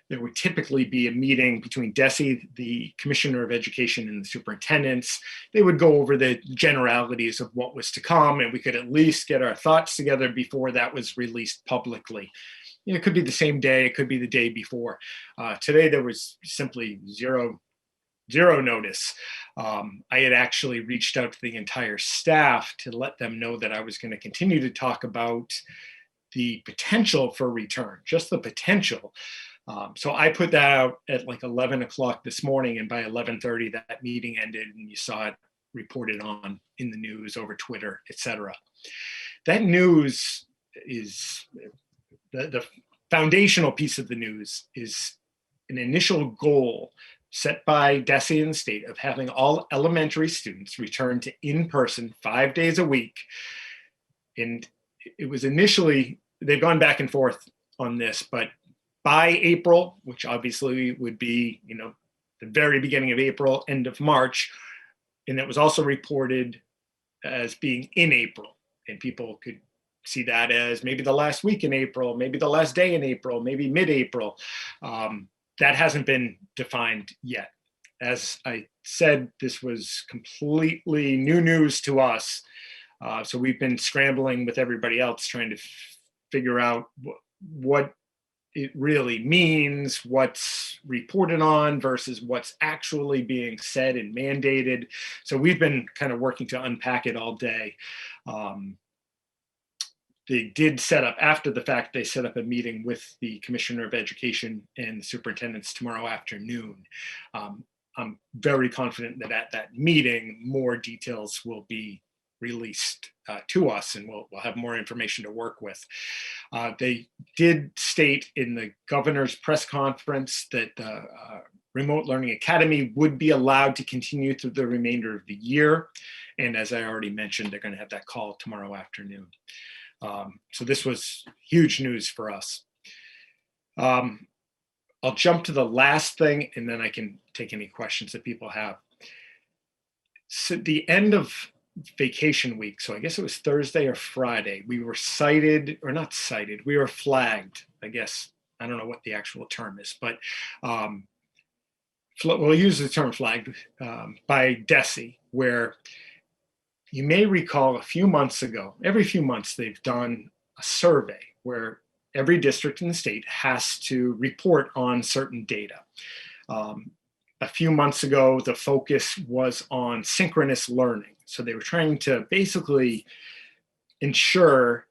there would typically be a meeting between DESE, the Commissioner of Education, and the superintendents. They would go over the generalities of what was to come, and we could at least get our thoughts together before that was released publicly. It could be the same day, it could be the day before. Today, there was simply zero notice. I had actually reached out to the entire staff to let them know that I was going to continue to talk about the potential for return, just the potential. So I put that out at like 11 o'clock this morning, and by 11:30 that meeting ended, and you saw it reported on in the news, over Twitter, etc. That news is the foundational piece of the news is an initial goal set by DESE and the state of having all elementary students return to in-person 5 days a week. And it was initially, they've gone back and forth on this, but by April, which obviously would be, the very beginning of April, end of March, and it was also reported as being in April, and people could see that as maybe the last week in April, maybe the last day in April, maybe mid-April. That hasn't been defined yet. As I said, this was completely new news to us. So we've been scrambling with everybody else, trying to figure out what it really means, what's reported on versus what's actually being said and mandated. So we've been kind of working to unpack it all day. They did set up, after the fact, they set up a meeting with the Commissioner of Education and the superintendents tomorrow afternoon. I'm very confident that at that meeting, more details will be released to us, and we'll have more information to work with. They did state in the governor's press conference that the Remote Learning Academy would be allowed to continue through the remainder of the year. And as I already mentioned, they're going to have that call tomorrow afternoon. So this was huge news for us. I'll jump to the last thing and then I can take any questions that people have. So the end of vacation week, so I guess it was Thursday or Friday, we were cited, or not cited, we were flagged, I guess. I don't know what the actual term is, but we'll use the term flagged by DESE, where you may recall a few months ago, every few months they've done a survey where every district in the state has to report on certain data. A few months ago, the focus was on synchronous learning. So they were trying to basically ensure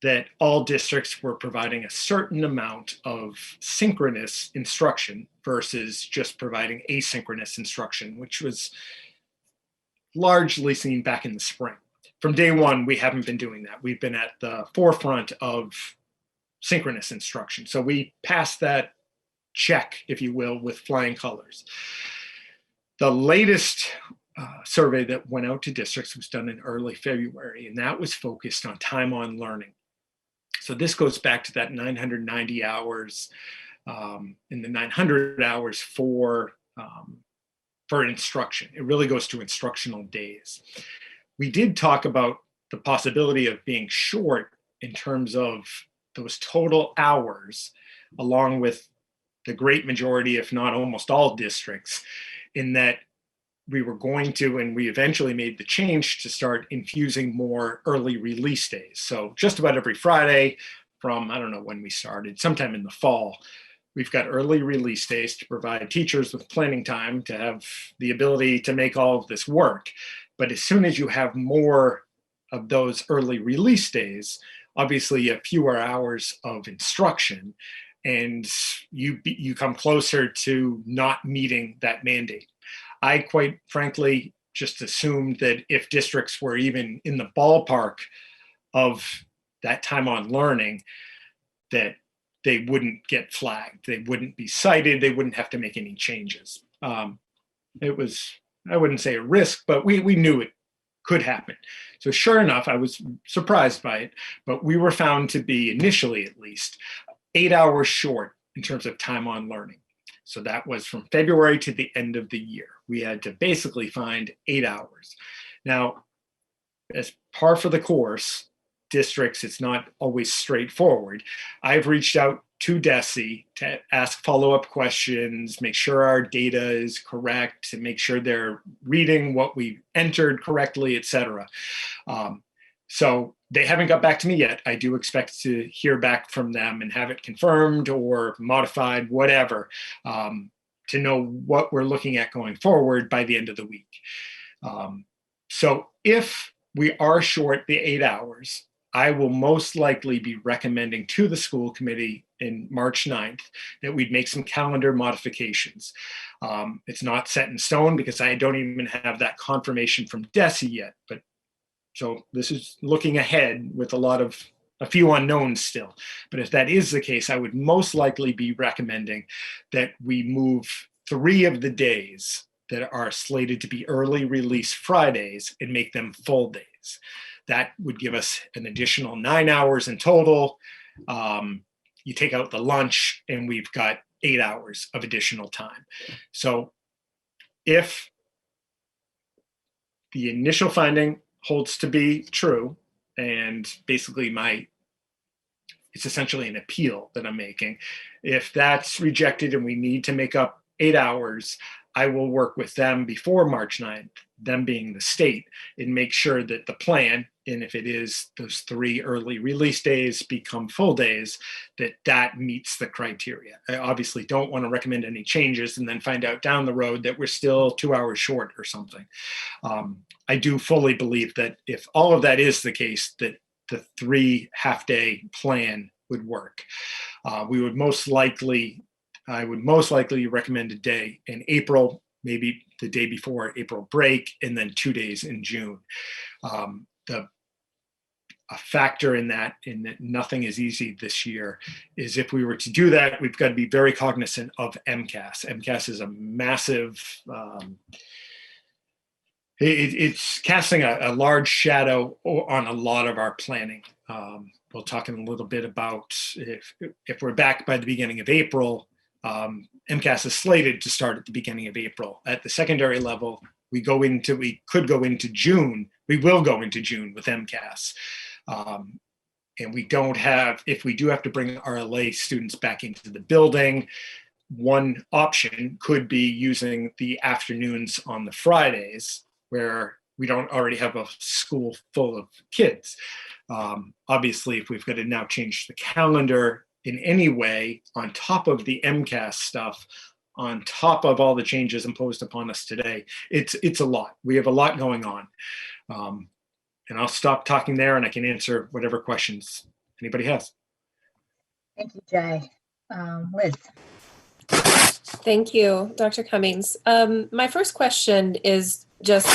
that all districts were providing a certain amount of synchronous instruction versus just providing asynchronous instruction, which was largely seen back in the spring. From day one, we haven't been doing that. We've been at the forefront of synchronous instruction. So we passed that check, if you will, with flying colors. The latest survey that went out to districts was done in early February, and that was focused on time on learning. So this goes back to that 990 hours and the 900 hours for instruction. It really goes to instructional days. We did talk about the possibility of being short in terms of those total hours, along with the great majority, if not almost all districts, in that we were going to, and we eventually made the change to start infusing more early release days. So just about every Friday from, I don't know when we started, sometime in the fall, we've got early release days to provide teachers with planning time to have the ability to make all of this work. But as soon as you have more of those early release days, obviously you have fewer hours of instruction, and you come closer to not meeting that mandate. I quite frankly just assumed that if districts were even in the ballpark of that time on learning, that they wouldn't get flagged, they wouldn't be cited, they wouldn't have to make any changes. It was, I wouldn't say a risk, but we knew it could happen. So sure enough, I was surprised by it, but we were found to be, initially at least, 8 hours short in terms of time on learning. So that was from February to the end of the year. We had to basically find 8 hours. Now, as par for the course, districts, it's not always straightforward. I've reached out to DESE to ask follow-up questions, make sure our data is correct, and make sure they're reading what we entered correctly, et cetera. So they haven't got back to me yet. I do expect to hear back from them and have it confirmed or modified, whatever, to know what we're looking at going forward by the end of the week. So if we are short the 8 hours, I will most likely be recommending to the school committee in March 9th that we'd make some calendar modifications. It's not set in stone because I don't even have that confirmation from DESE yet, but so this is looking ahead with a few unknowns still. But if that is the case, I would most likely be recommending that we move 3 of the days that are slated to be early release Fridays and make them full days. That would give us an additional 9 hours in total. You take out the lunch and we've got 8 hours of additional time. So if the initial finding holds to be true, and basically it's essentially an appeal that I'm making. If that's rejected and we need to make up 8 hours, I will work with them before March 9th, them being the state, and make sure that the plan, and if it is those 3 early release days become full days, that meets the criteria. I obviously don't want to recommend any changes and then find out down the road that we're still 2 hours short or something. I do fully believe that if all of that is the case, that the 3 half-day plan would work. I would most likely recommend a day in April, maybe the day before April break, and then 2 days in June. A factor in that nothing is easy this year, is if we were to do that, we've got to be very cognizant of MCAS. MCAS is a massive, it's casting a large shadow on a lot of our planning. we'll talk in a little bit about if we're back by the beginning of April. MCAS is slated to start at the beginning of April. At the secondary level, we could go into June. We will go into June with MCAS. And we don't have, if we do have to bring RLA students back into the building, one option could be using the afternoons on the Fridays where we don't already have a school full of kids. Obviously, if we've got to now change the calendar in any way on top of the MCAS stuff, on top of all the changes imposed upon us today, it's a lot. We have a lot going on. And I'll stop talking there and I can answer whatever questions anybody has. Thank you, Jay. Liz. Thank you, Dr. Cummings. My first question is just,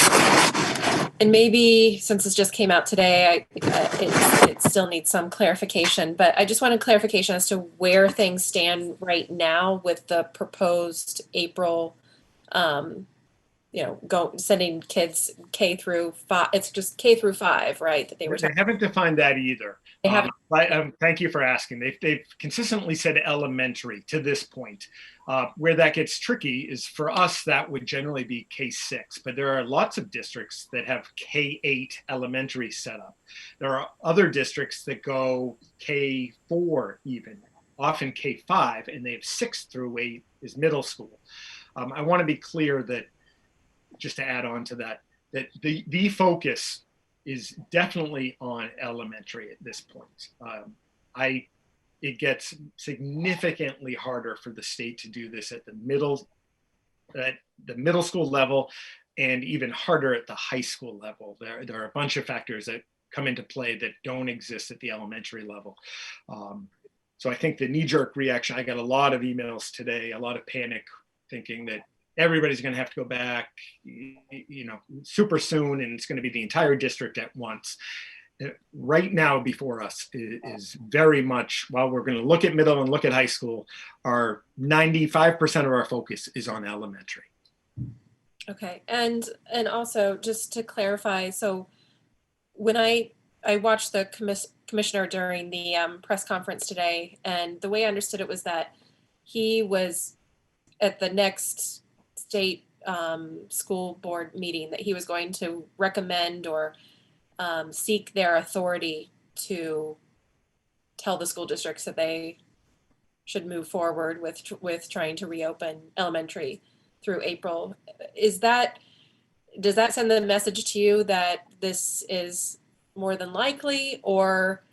and maybe since this just came out today, it still needs some clarification, but I just wanted clarification as to where things stand right now with the proposed April, sending kids K through 5. It's just K through 5, right? That they haven't defined that either. They haven't. Thank you for asking. They've consistently said elementary to this point. Where that gets tricky is for us, that would generally be K6, but there are lots of districts that have K8 elementary set up. There are other districts that go K4 even, often K5, and they have 6 through 8 is middle school. I want to be clear that, just to add on to that, that the focus is definitely on elementary at this point. It gets significantly harder for the state to do this at the middle school level, and even harder at the high school level. There are a bunch of factors that come into play that don't exist at the elementary level. So I think the knee-jerk reaction, I got a lot of emails today, a lot of panic, thinking that everybody's going to have to go back, super soon, and it's going to be the entire district at once. Right now before us is very much, while we're going to look at middle and look at high school, our 95% of our focus is on elementary. Okay, and also just to clarify, so when I watched the commissioner during the press conference today, and the way I understood it was that he was at the next state school board meeting that he was going to recommend or seek their authority to tell the school districts that they should move forward with trying to reopen elementary through April. Does that send the message to you that this is more than likely, or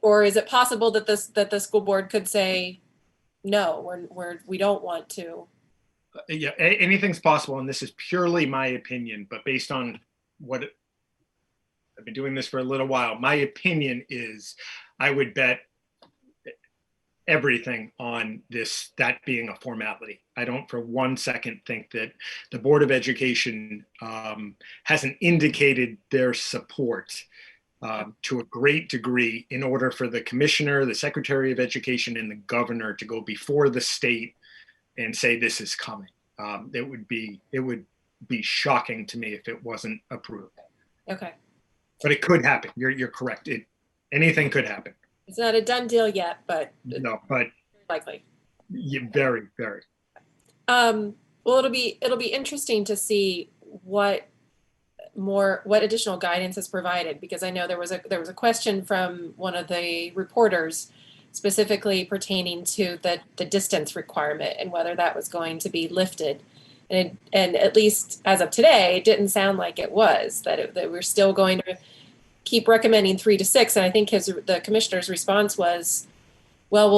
or is it possible that the school board could say no, we don't want to? Yeah, anything's possible, and this is purely my opinion, but based on what I've been doing this for a little while, my opinion is I would bet everything on that being a formality. I don't for one second think that the Board of Education hasn't indicated their support to a great degree in order for the commissioner, the Secretary of Education, and the governor to go before the state and say this is coming. It would be shocking to me if it wasn't approved. Okay. But it could happen. You're correct. Anything could happen. It's not a done deal yet, but likely. Yeah, very, very. Well, it'll be interesting to see what additional guidance is provided, because I know there was a question from one of the reporters specifically pertaining to the distance requirement and whether that was going to be lifted. And at least as of today, it didn't sound like it was, that we're still going to keep recommending 3 to 6. And I think the commissioner's response was, well,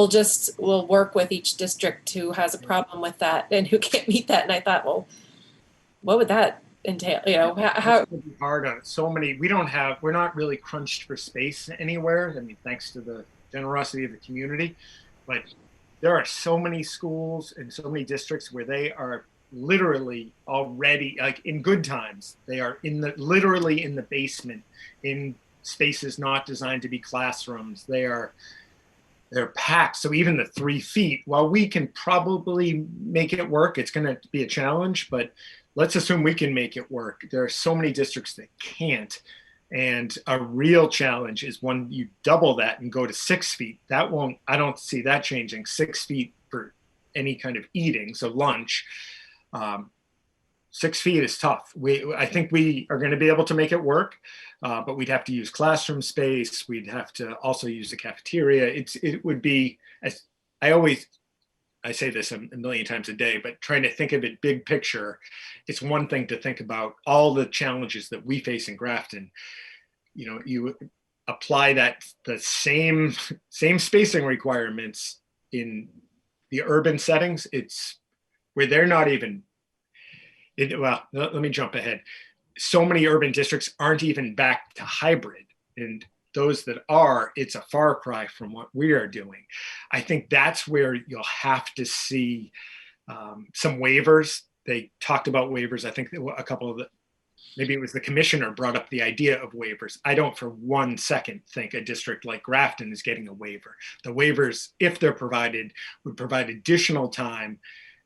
we'll work with each district who has a problem with that and who can't meet that. And I thought, well, what would that entail? How it's hard on so many. We're not really crunched for space anywhere. I mean, thanks to the generosity of the community, but there are so many schools and so many districts where they are literally already, like in good times, they are literally in the basement, in spaces not designed to be classrooms. They're packed. So even the 3 feet, while we can probably make it work, it's going to be a challenge, but let's assume we can make it work. There are so many districts that can't. And a real challenge is when you double that and go to 6 feet. That won't, I don't see that changing. 6 feet for any kind of eating, so lunch. 6 feet is tough. I think we are going to be able to make it work, but we'd have to use classroom space. We'd have to also use the cafeteria. It would be, as I say this a million times a day, but trying to think of it big picture, it's one thing to think about all the challenges that we face in Grafton. You know, you apply the same spacing requirements in the urban settings. It's where they're not even. Well, let me jump ahead. So many urban districts aren't even back to hybrid, and those that are, it's a far cry from what we are doing. I think that's where you'll have to see some waivers. They talked about waivers. I think a couple of maybe it was the commissioner brought up the idea of waivers. I don't for 1 second think a district like Grafton is getting a waiver. The waivers, if they're provided, would provide additional time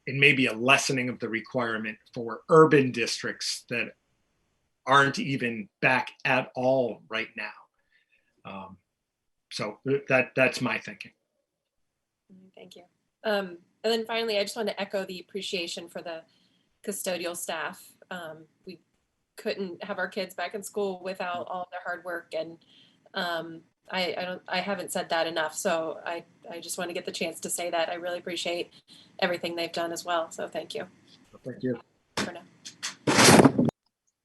and maybe a lessening of the requirement for urban districts that aren't even back at all right now. So that's my thinking. Thank you. And then finally, I just want to echo the appreciation for the custodial staff. We couldn't have our kids back in school without all of their hard work, and I haven't said that enough. So I just want to get the chance to say that I really appreciate everything they've done as well. So thank you. Thank you. For now.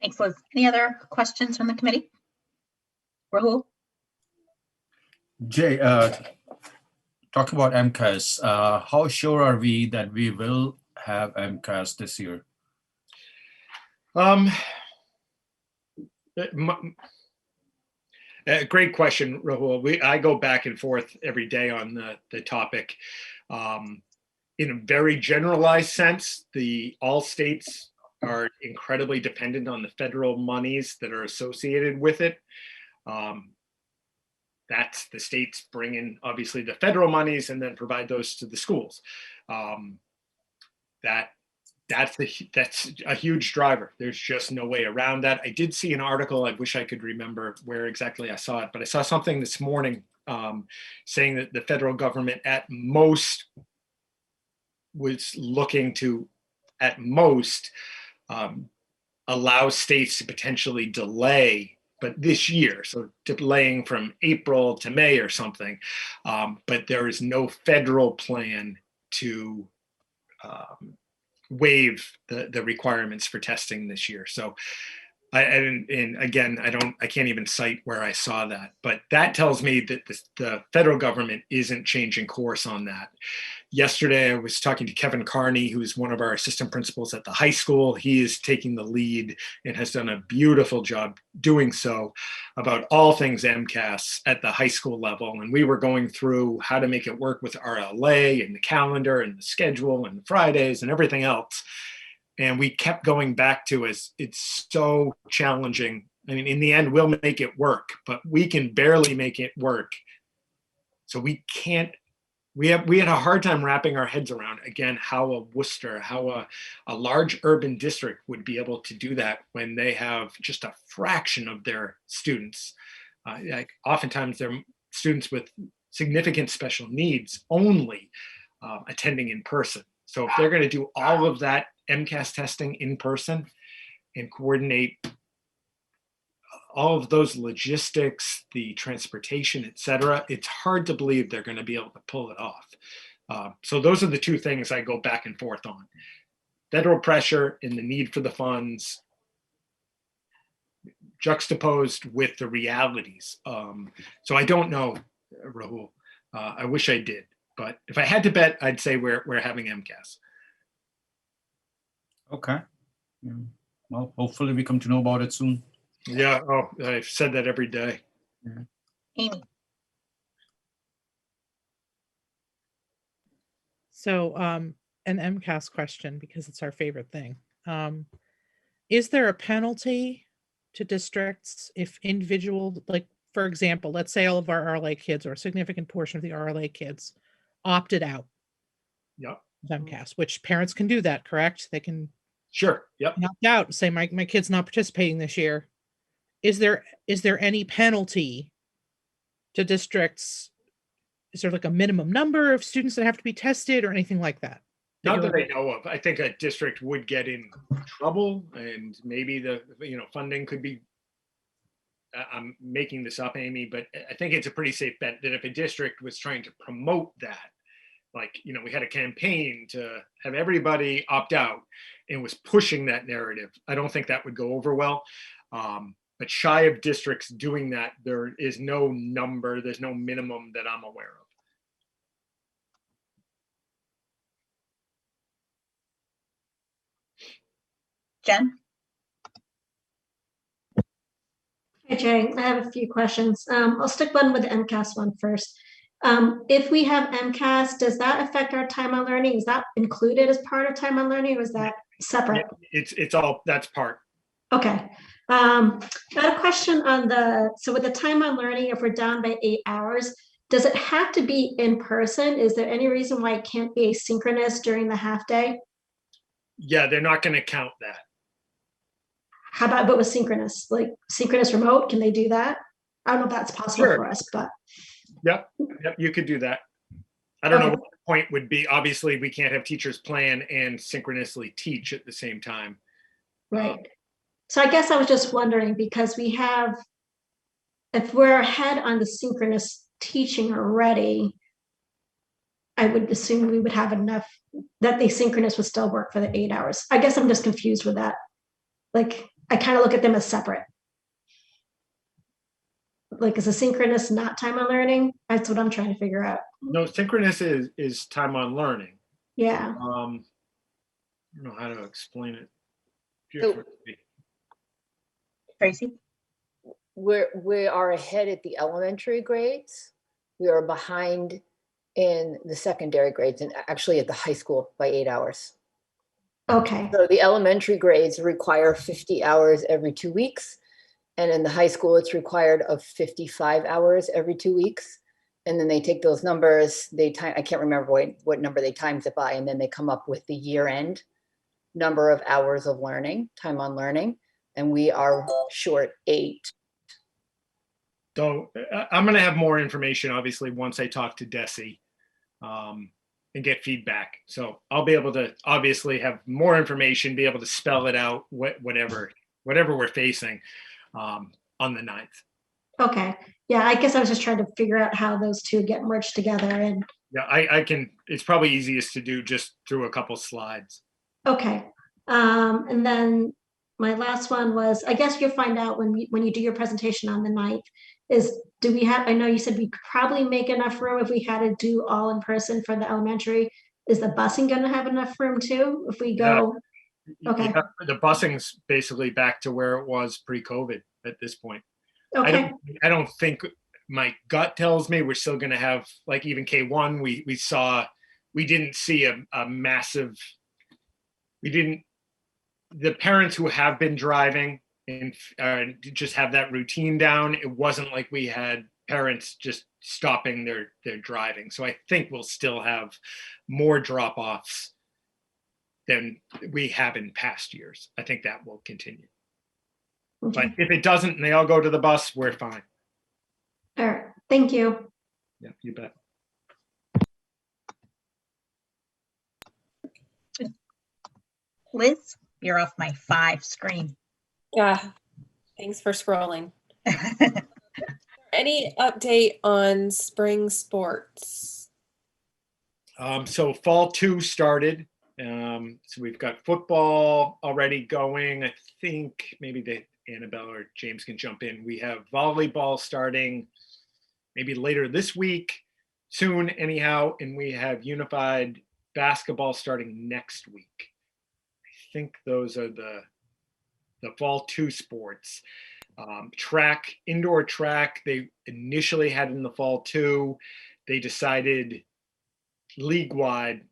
Thanks, Liz. Any other questions from the committee? Rahul? Jay, talking about MCAS, how sure are we that we will have MCAS this year? Great question, Rahul. I go back and forth every day on the topic. In a very generalized sense, all states are incredibly dependent on the federal monies that are associated with it. That's the states bring in, obviously, the federal monies and then provide those to the schools. That's a huge driver. There's just no way around that. I did see an article. I wish I could remember where exactly I saw it, but I saw something this morning saying that the federal government at most was looking to, at most, allow states to potentially delay, but this year, so delaying from April to May or something. But there is no federal plan to waive the requirements for testing this year. So and again, I can't even cite where I saw that, but that tells me that the federal government isn't changing course on that. Yesterday, I was talking to Kevin Carney, who's one of our assistant principals at the high school. He is taking the lead and has done a beautiful job doing so about all things MCAS at the high school level. And we were going through how to make it work with RLA and the calendar and the schedule and the Fridays and everything else. And we kept going back to it's so challenging. I mean, in the end, we'll make it work, but we can barely make it work. So we had a hard time wrapping our heads around, again, how a Worcester, how a large urban district would be able to do that when they have just a fraction of their students. Like oftentimes they're students with significant special needs only attending in person. So if they're going to do all of that MCAS testing in person and coordinate all of those logistics, the transportation, et cetera, it's hard to believe they're going to be able to pull it off. So those are the two things I go back and forth on. Federal pressure and the need for the funds juxtaposed with the realities. So I don't know, Rahul. I wish I did. But if I had to bet, I'd say we're having MCAS. Okay. Yeah. Well, hopefully we come to know about it soon. Yeah. Oh, I've said that every day. Yeah. Amy? So an MCAS question, because it's our favorite thing. Is there a penalty to districts if individual, like, for example, let's say all of our RLA kids or a significant portion of the RLA kids opted out Yep. of MCAS, which parents can do that, correct? They can Sure. Yep. opt out and say, my kid's not participating this year. is there any penalty to districts? Is there like a minimum number of students that have to be tested or anything like that? Not that I know of. I think a district would get in trouble, and maybe the funding could be. I'm making this up, Amy, but I think it's a pretty safe bet that if a district was trying to promote that, like, we had a campaign to have everybody opt out and was pushing that narrative, I don't think that would go over well. But shy of districts doing that, there is no number, there's no minimum that I'm aware of. Jen? Hey, Jay, I have a few questions. I'll stick one with the MCAS one first. If we have MCAS, does that affect our time on learning? Is that included as part of time on learning, or is that separate? It's all, that's part. Okay. I had a question on so with the time on learning, if we're down by 8 hours, does it have to be in person? Is there any reason why it can't be asynchronous during the half day? Yeah, they're not going to count that. How about but with synchronous, like synchronous remote? Can they do that? I don't know if that's possible Sure. for us, but. Yep, you could do that. I don't know what the point would be. Obviously, we can't have teachers plan and synchronously teach at the same time. Right. So I guess I was just wondering, because if we're ahead on the synchronous teaching already, I would assume we would have enough that the synchronous would still work for the 8 hours. I guess I'm just confused with that. Like, I kind of look at them as separate. Like, is a synchronous not time on learning? That's what I'm trying to figure out. No, synchronous is time on learning. Yeah. I don't know how to explain it. So- Tracy? We are ahead at the elementary grades. We are behind in the secondary grades, and actually at the high school by 8 hours. Okay. So the elementary grades require 50 hours every 2 weeks. And in the high school, it's required of 55 hours every 2 weeks. And then they take those numbers, I can't remember what number they times it by, and then they come up with the year-end number of hours of learning, time on learning. And we are short 8. So I'm going to have more information, obviously, once I talk to Desi and get feedback. So I'll be able to obviously have more information, be able to spell it out, whatever we're facing on the 9th. Okay. Yeah, I guess I was just trying to figure out how those two get merged together. And Yeah, I can, it's probably easiest to do just through a couple slides. okay. And then my last one was, I guess you'll find out when you do your presentation on the 9th, I know you said we could probably make enough room if we had to do all in person for the elementary. Is the busing going to have enough room too if we go? Yeah. Okay. Yeah, the busing's basically back to where it was pre-COVID at this point. Okay. I don't think, my gut tells me we're still going to have, like, even K1, we didn't see a massive, the parents who have been driving and just have that routine down. It wasn't like we had parents just stopping their driving. So I think we'll still have more drop-offs than we have in past years. I think that will continue. Okay. But if it doesn't and they all go to the bus, we're fine. All right. Thank you. Yeah, you bet. Liz, you're off my 5 screen. Yeah, thanks for scrolling. Any update on spring sports? So fall 2 started. So we've got football already going. I think maybe Annabelle or James can jump in. We have volleyball starting maybe later this week, soon anyhow, and we have unified basketball starting next week. I think those are the fall 2 sports. Track, indoor track, they initially had in the fall 2. They decided league-wide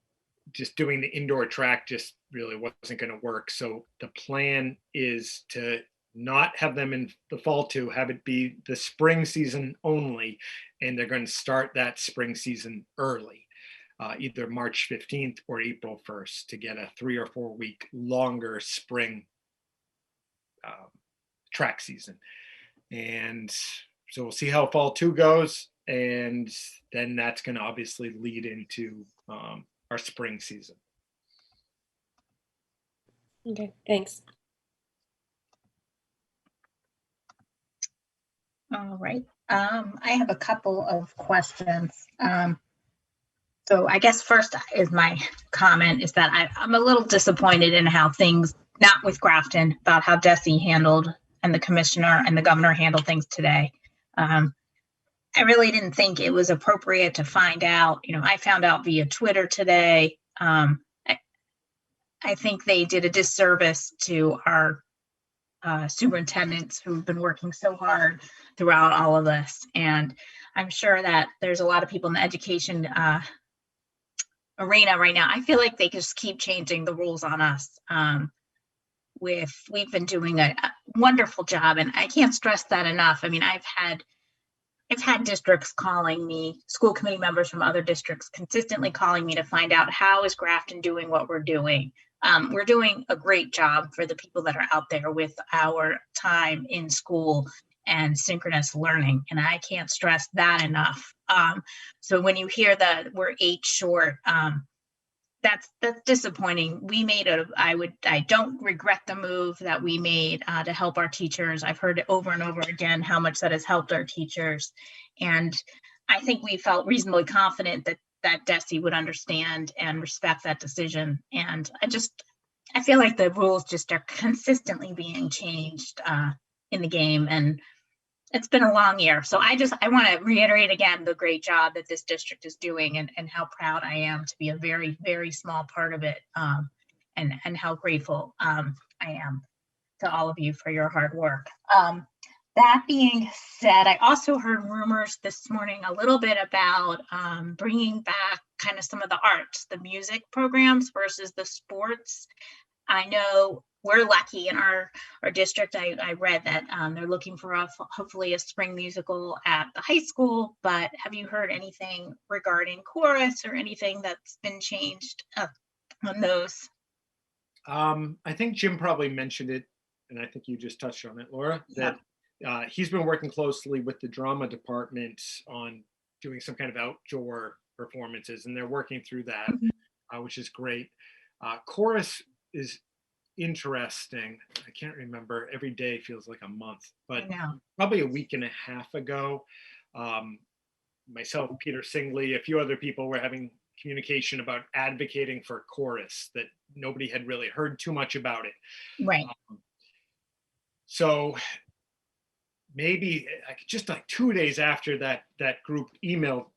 just doing the indoor track just really wasn't going to work. So the plan is to not have them in the fall 2, have it be the spring season only. And they're going to start that spring season early, either March 15th or April 1st, to get a 3 or 4 week longer spring track season. And so we'll see how fall 2 goes. And then that's going to obviously lead into our spring season. Okay, thanks. All right. I have a couple of questions. So I guess first is my comment is that I'm a little disappointed in how things, not with Grafton, about how Desi handled and the commissioner and the governor handled things today. I really didn't think it was appropriate to find out. I found out via Twitter today. I think they did a disservice to our superintendents who've been working so hard throughout all of this. And I'm sure that there's a lot of people in the education arena right now. I feel like they just keep changing the rules on us. We've been doing a wonderful job, and I can't stress that enough. I mean, I've had districts calling me, school committee members from other districts consistently calling me to find out how is Grafton doing what we're doing. We're doing a great job for the people that are out there with our time in school and synchronous learning. And I can't stress that enough. So when you hear that we're 8 short, that's disappointing. I don't regret the move that we made to help our teachers. I've heard it over and over again, how much that has helped our teachers. And I think we felt reasonably confident that Desi would understand and respect that decision. And I feel like the rules just are consistently being changed in the game. And it's been a long year. So I want to reiterate again the great job that this district is doing and how proud I am to be a very, very small part of it, and how grateful I am to all of you for your hard work. That being said, I also heard rumors this morning a little bit about bringing back kind of some of the arts, the music programs versus the sports. I know we're lucky in our district. I read that they're looking for hopefully a spring musical at the high school, but have you heard anything regarding chorus or anything that's been changed on those? I think Jim probably mentioned it, and I think you just touched on it, Laura, that he's been working closely with the drama department on doing some kind of outdoor performances, and they're working through that, which is great. Chorus is interesting. I can't remember. Every day feels like a month, but probably a week and a half ago, myself, Peter Singley, a few other people were having communication about advocating for chorus, that nobody had really heard too much about it. Right. So maybe just like 2 days after that group email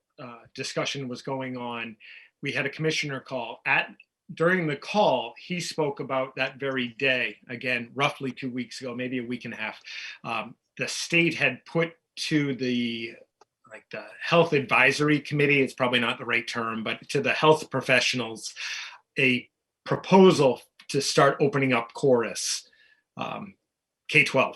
discussion was going on, we had a commissioner call. During the call, he spoke about that very day, again, roughly 2 weeks ago, maybe a week and a half. The state had put to the health advisory committee, it's probably not the right term, but to the health professionals, a proposal to start opening up chorus, K-12.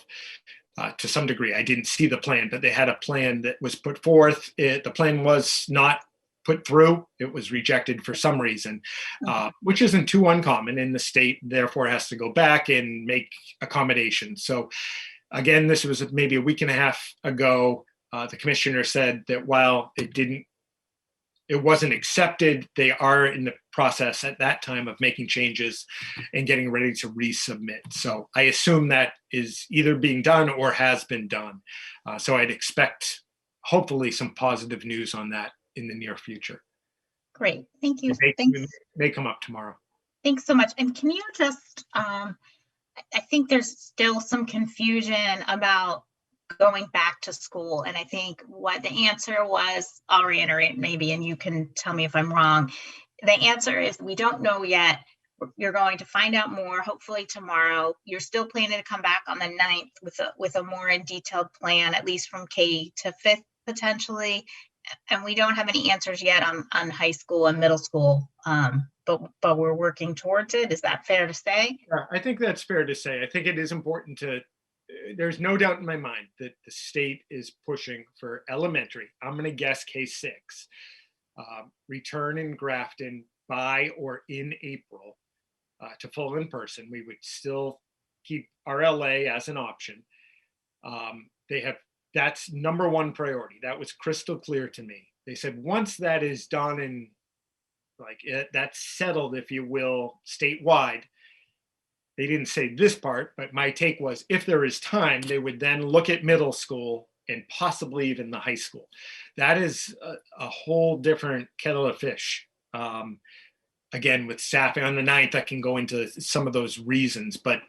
To some degree, I didn't see the plan, but they had a plan that was put forth. The plan was not put through. It was rejected for some reason, which isn't too uncommon in the state, therefore has to go back and make accommodations. So again, this was maybe a week and a half ago. The commissioner said that while it wasn't accepted, they are in the process at that time of making changes and getting ready to resubmit. So I assume that is either being done or has been done. So I'd expect hopefully some positive news on that in the near future. Great, thank you. It may come up tomorrow. Thanks so much. And can you just, I think there's still some confusion about going back to school. And I think what the answer was, I'll reiterate maybe, and you can tell me if I'm wrong. The answer is we don't know yet. You're going to find out more, hopefully tomorrow. You're still planning to come back on the 9th with a more in detailed plan, at least from K to 5th potentially. And we don't have any answers yet on high school and middle school, but we're working towards it. Is that fair to say? I think that's fair to say. I think it is important there's no doubt in my mind that the state is pushing for elementary, I'm going to guess K-6, return in Grafton by or in April to full in person. We would still keep RLA as an option. that's number one priority. That was crystal clear to me. They said, once that is done and that's settled, if you will, statewide, they didn't say this part, but my take was, if there is time, they would then look at middle school and possibly even the high school. That is a whole different kettle of fish. Again, with staffing on the 9th, I can go into some of those reasons, but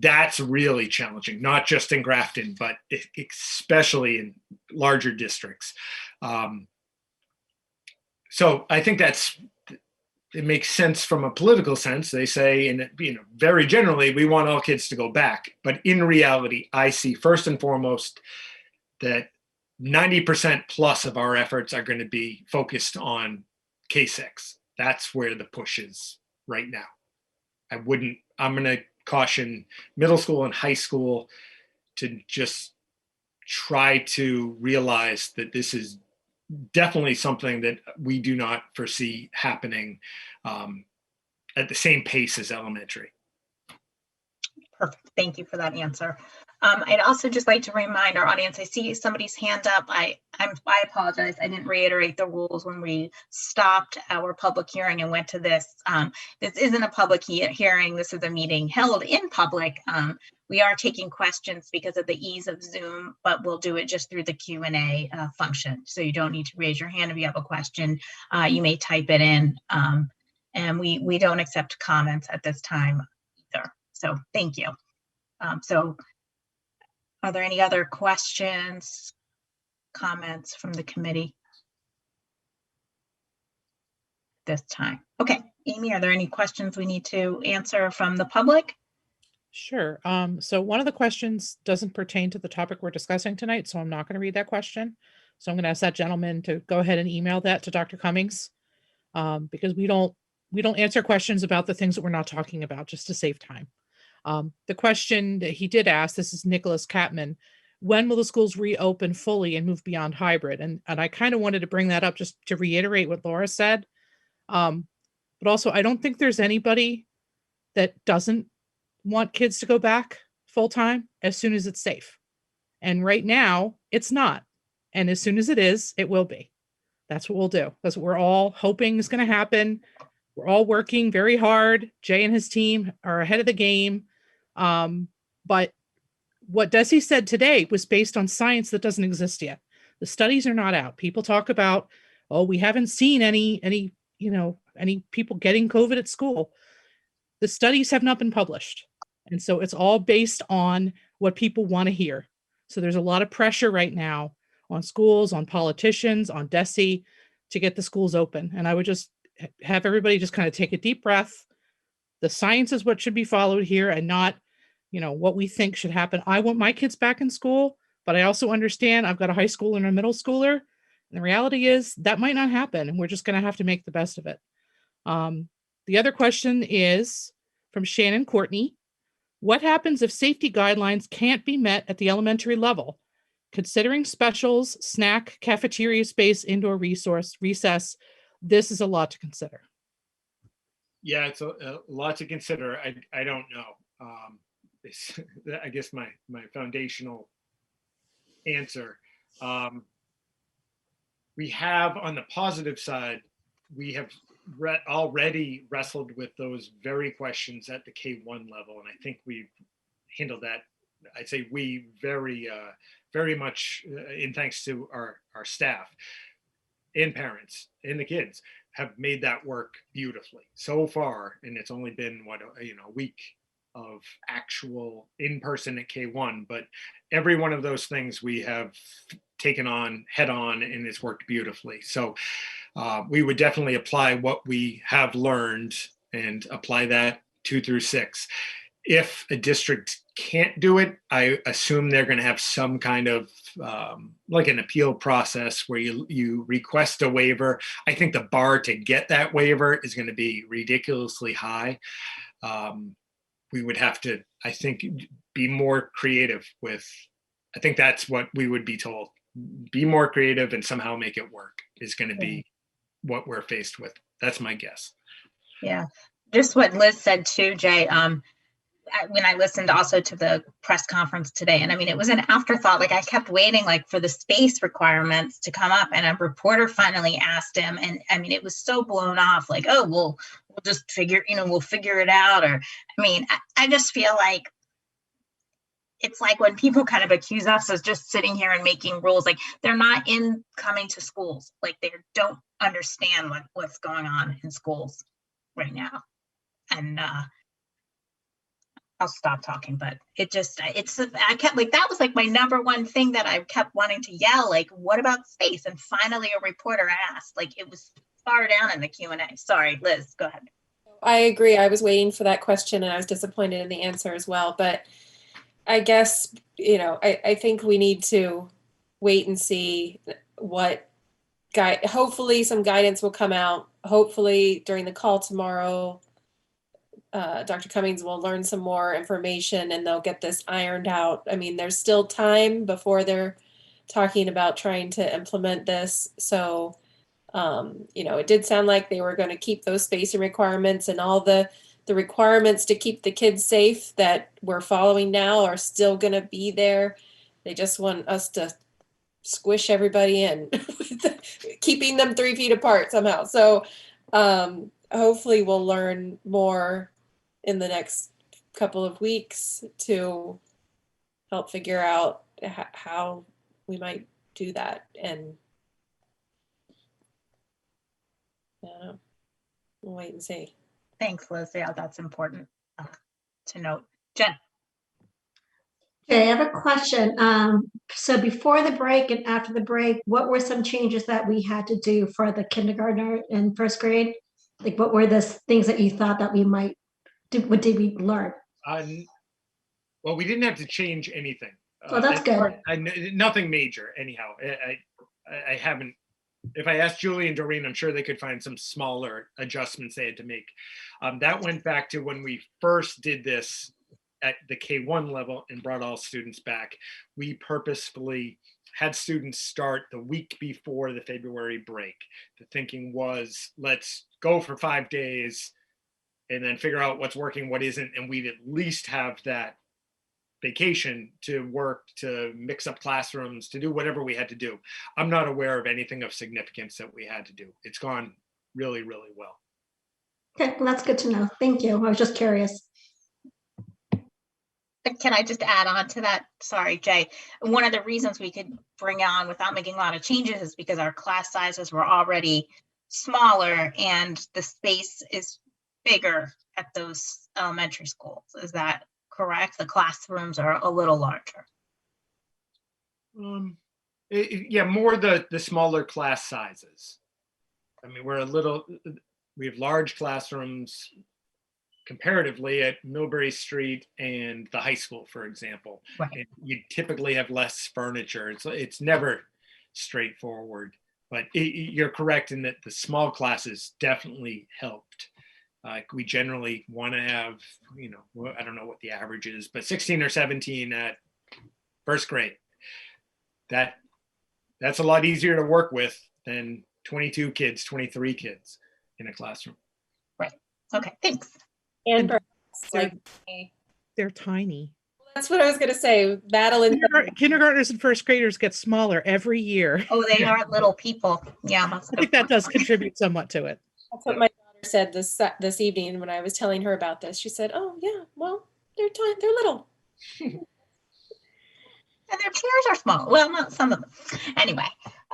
that's really challenging, not just in Grafton, but especially in larger districts. So I think it makes sense from a political sense. They say, and very generally, we want all kids to go back. But in reality, I see first and foremost that 90% plus of our efforts are going to be focused on K-6. That's where the push is right now. I'm going to caution middle school and high school to just try to realize that this is definitely something that we do not foresee happening at the same pace as elementary. Perfect. Thank you for that answer. I'd also just like to remind our audience, I see somebody's hand up. I apologize. I didn't reiterate the rules when we stopped our public hearing and went to this. This isn't a public hearing. This is a meeting held in public. We are taking questions because of the ease of Zoom, but we'll do it just through the Q&A function. So you don't need to raise your hand if you have a question. You may type it in, and we don't accept comments at this time either. So thank you. So are there any other questions, comments from the committee this time? Okay, Amy, are there any questions we need to answer from the public? Sure. So one of the questions doesn't pertain to the topic we're discussing tonight, so I'm not going to read that question. So I'm going to ask that gentleman to go ahead and email that to Dr. Cummings, because we don't answer questions about the things that we're not talking about, just to save time. The question that he did ask, this is Nicholas Catman, when will the schools reopen fully and move beyond hybrid? And I kind of wanted to bring that up just to reiterate what Laura said. But also, I don't think there's anybody that doesn't want kids to go back full time as soon as it's safe. And right now, it's not. And as soon as it is, it will be. That's what we'll do. That's what we're all hoping is going to happen. We're all working very hard. Jay and his team are ahead of the game. But what Desi said today was based on science that doesn't exist yet. The studies are not out. People talk about, oh, we haven't seen any people getting COVID at school. The studies have not been published. And so it's all based on what people want to hear. So there's a lot of pressure right now on schools, on politicians, on Desi to get the schools open. And I would just have everybody just kind of take a deep breath. The science is what should be followed here, and not, what we think should happen. I want my kids back in school, but I also understand I've got a high schooler and a middle schooler. And the reality is that might not happen, and we're just going to have to make the best of it. The other question is from Shannon Courtney. What happens if safety guidelines can't be met at the elementary level? Considering specials, snack, cafeteria space, indoor recess, this is a lot to consider. Yeah, it's a lot to consider. I don't know. I guess my foundational answer. We have, on the positive side, we have already wrestled with those very questions at the K-1 level, and I think we've handled that. I'd say we very much, in thanks to our staff and parents and the kids, have made that work beautifully so far. And it's only been a week of actual in-person at K-1, but every one of those things we have taken on head on, and it's worked beautifully. So we would definitely apply what we have learned and apply that 2 through 6. If a district can't do it, I assume they're going to have some kind of like an appeal process where you request a waiver. I think the bar to get that waiver is going to be ridiculously high. We would have to, I think, be more creative with, I think that's what we would be told. Be more creative and somehow make it work is going to be what we're faced with. That's my guess. Yeah, just what Liz said too, Jay. when I listened also to the press conference today, and I mean, it was an afterthought. Like I kept waiting like for the space requirements to come up, and a reporter finally asked him, and I mean, it was so blown off, like, oh, we'll just figure, we'll figure it out. Or, I mean, I just feel like it's like when people kind of accuse us of just sitting here and making rules, like they're not in coming to schools, like they don't understand what's going on in schools right now. And I'll stop talking, but I kept like, that was like my number one thing that I kept wanting to yell, like, what about space? And finally a reporter asked, like it was far down in the Q&A. Sorry, Liz, go ahead. I agree. I was waiting for that question and I was disappointed in the answer as well. But I guess, I think we need to wait and see what hopefully some guidance will come out. Hopefully during the call tomorrow, Dr. Cummings will learn some more information and they'll get this ironed out. I mean, there's still time before they're talking about trying to implement this. So, it did sound like they were going to keep those spacing requirements, and all the requirements to keep the kids safe that we're following now are still going to be there. They just want us to squish everybody in, keeping them 3 feet apart somehow. So hopefully we'll learn more in the next couple of weeks to help figure out how we might do that. And I don't know, we'll wait and see. Thanks, Liz. Yeah, that's important to note. Jen. Okay, I have a question. So before the break and after the break, what were some changes that we had to do for the kindergartner and first grade? Like, what were the things that you thought that we might do? What did we learn? Well, we didn't have to change anything. Well, that's good. Nothing major, anyhow. I haven't. If I asked Julie and Doreen, I'm sure they could find some smaller adjustments they had to make. That went back to when we first did this at the K1 level and brought all students back. We purposefully had students start the week before the February break. The thinking was, let's go for 5 days and then figure out what's working, what isn't, and we'd at least have that vacation to work, to mix up classrooms, to do whatever we had to do. I'm not aware of anything of significance that we had to do. It's gone really, really well. Okay, well, that's good to know. Thank you. I was just curious. Can I just add on to that? Sorry, Jay. One of the reasons we could bring on without making a lot of changes is because our class sizes were already smaller and the space is bigger at those elementary schools. Is that correct? The classrooms are a little larger. Yeah, more the smaller class sizes. I mean, we have large classrooms comparatively at Millbury Street and the high school, for example. Right. And you typically have less furniture. It's never straightforward, but you're correct in that the small classes definitely helped. We generally want to have, I don't know what the average is, but 16 or 17 at first grade. That's a lot easier to work with than 22 kids, 23 kids in a classroom. Right. Okay, thanks. And they're tiny. That's what I was going to say. Madeline. Kindergartners and first graders get smaller every year. Oh, they are little people. Yeah. I think that does contribute somewhat to it. That's what my daughter said this evening when I was telling her about this. She said, "Oh yeah, well, they're tiny, they're little." And their chairs are small. Well, not some of them. Anyway,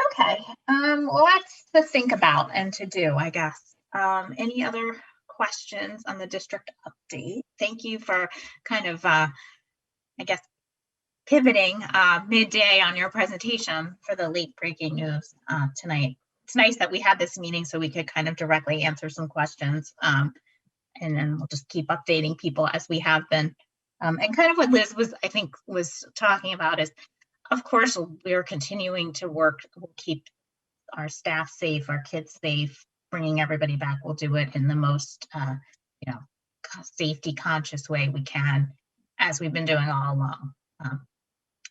okay. Lots to think about and to do, I guess. Any other questions on the district update? Thank you for kind of, I guess, pivoting midday on your presentation for the late breaking news tonight. It's nice that we had this meeting so we could kind of directly answer some questions. And then we'll just keep updating people as we have been. And kind of what Liz was talking about is, of course, we're continuing to work. We'll keep our staff safe, our kids safe, bringing everybody back. We'll do it in the most, safety conscious way we can, as we've been doing all along.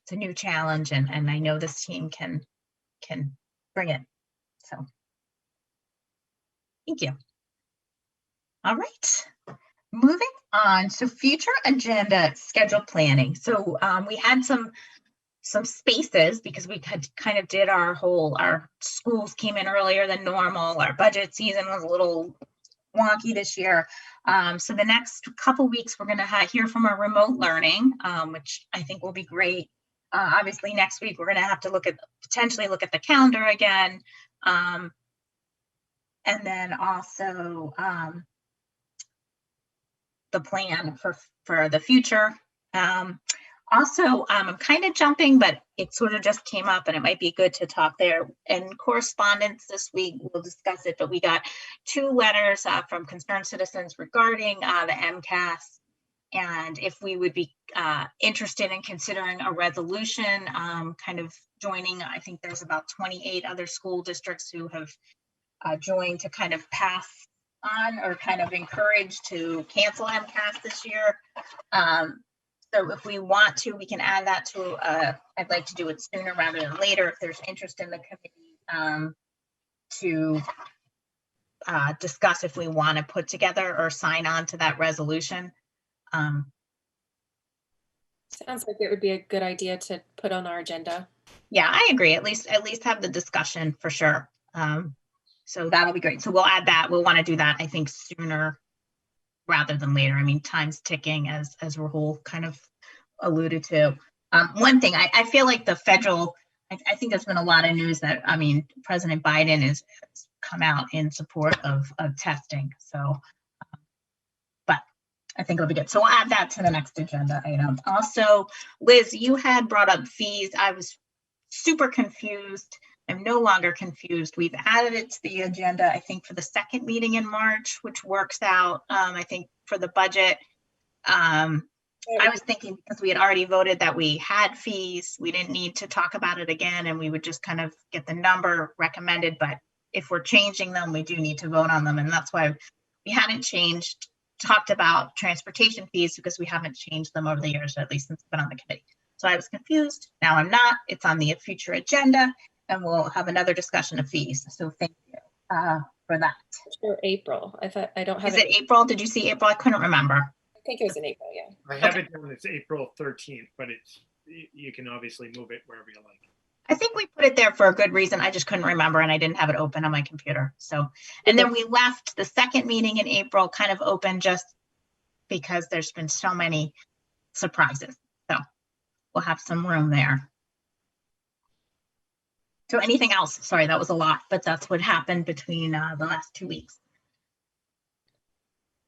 It's a new challenge, and I know this team can bring it. So, thank you. All right, moving on. So future agenda schedule planning. So we had some spaces because we had kind of did our schools came in earlier than normal. Our budget season was a little wonky this year. So the next couple weeks, we're going to hear from our remote learning, which I think will be great. Obviously, next week, we're going to have to potentially look at the calendar again. And then also the plan for the future. Also, I'm kind of jumping, but it sort of just came up and it might be good to talk there. In correspondence this week, we'll discuss it, but we got 2 letters from concerned citizens regarding the MCAS, and if we would be interested in considering a resolution, kind of joining. I think there's about 28 other school districts who have joined to kind of pass on or kind of encourage to cancel MCAS this year. So if we want to, we can add that to, I'd like to do it sooner rather than later if there's interest in the committee to discuss if we want to put together or sign on to that resolution. Sounds like it would be a good idea to put on our agenda. Yeah, I agree. At least have the discussion for sure. So that'll be great. So we'll add that. We'll want to do that, I think, sooner rather than later. I mean, time's ticking, as Rahul kind of alluded to. One thing, I feel like the federal, I think there's been a lot of news that, I mean, President Biden has come out in support of testing. So, but I think it'll be good. So we'll add that to the next agenda item. Also, Liz, you had brought up fees. I was super confused. I'm no longer confused. We've added it to the agenda, I think, for the second meeting in March, which works out, I think, for the budget. I was thinking because we had already voted that we had fees, we didn't need to talk about it again, and we would just kind of get the number recommended. But if we're changing them, we do need to vote on them. And that's why we hadn't talked about transportation fees, because we haven't changed them over the years, at least since I've been on the committee. So I was confused. Now I'm not. It's on the future agenda. And we'll have another discussion of fees. So thank you for that. For April. I don't have it. Is it April? Did you see April? I couldn't remember. I think it was in April, yeah. I have it down as April 13th, but you can obviously move it wherever you like. I think we put it there for a good reason. I just couldn't remember and I didn't have it open on my computer. So, and then we left the second meeting in April kind of open just because there's been so many surprises. So we'll have some room there. So anything else? Sorry, that was a lot, but that's what happened between the last 2 weeks.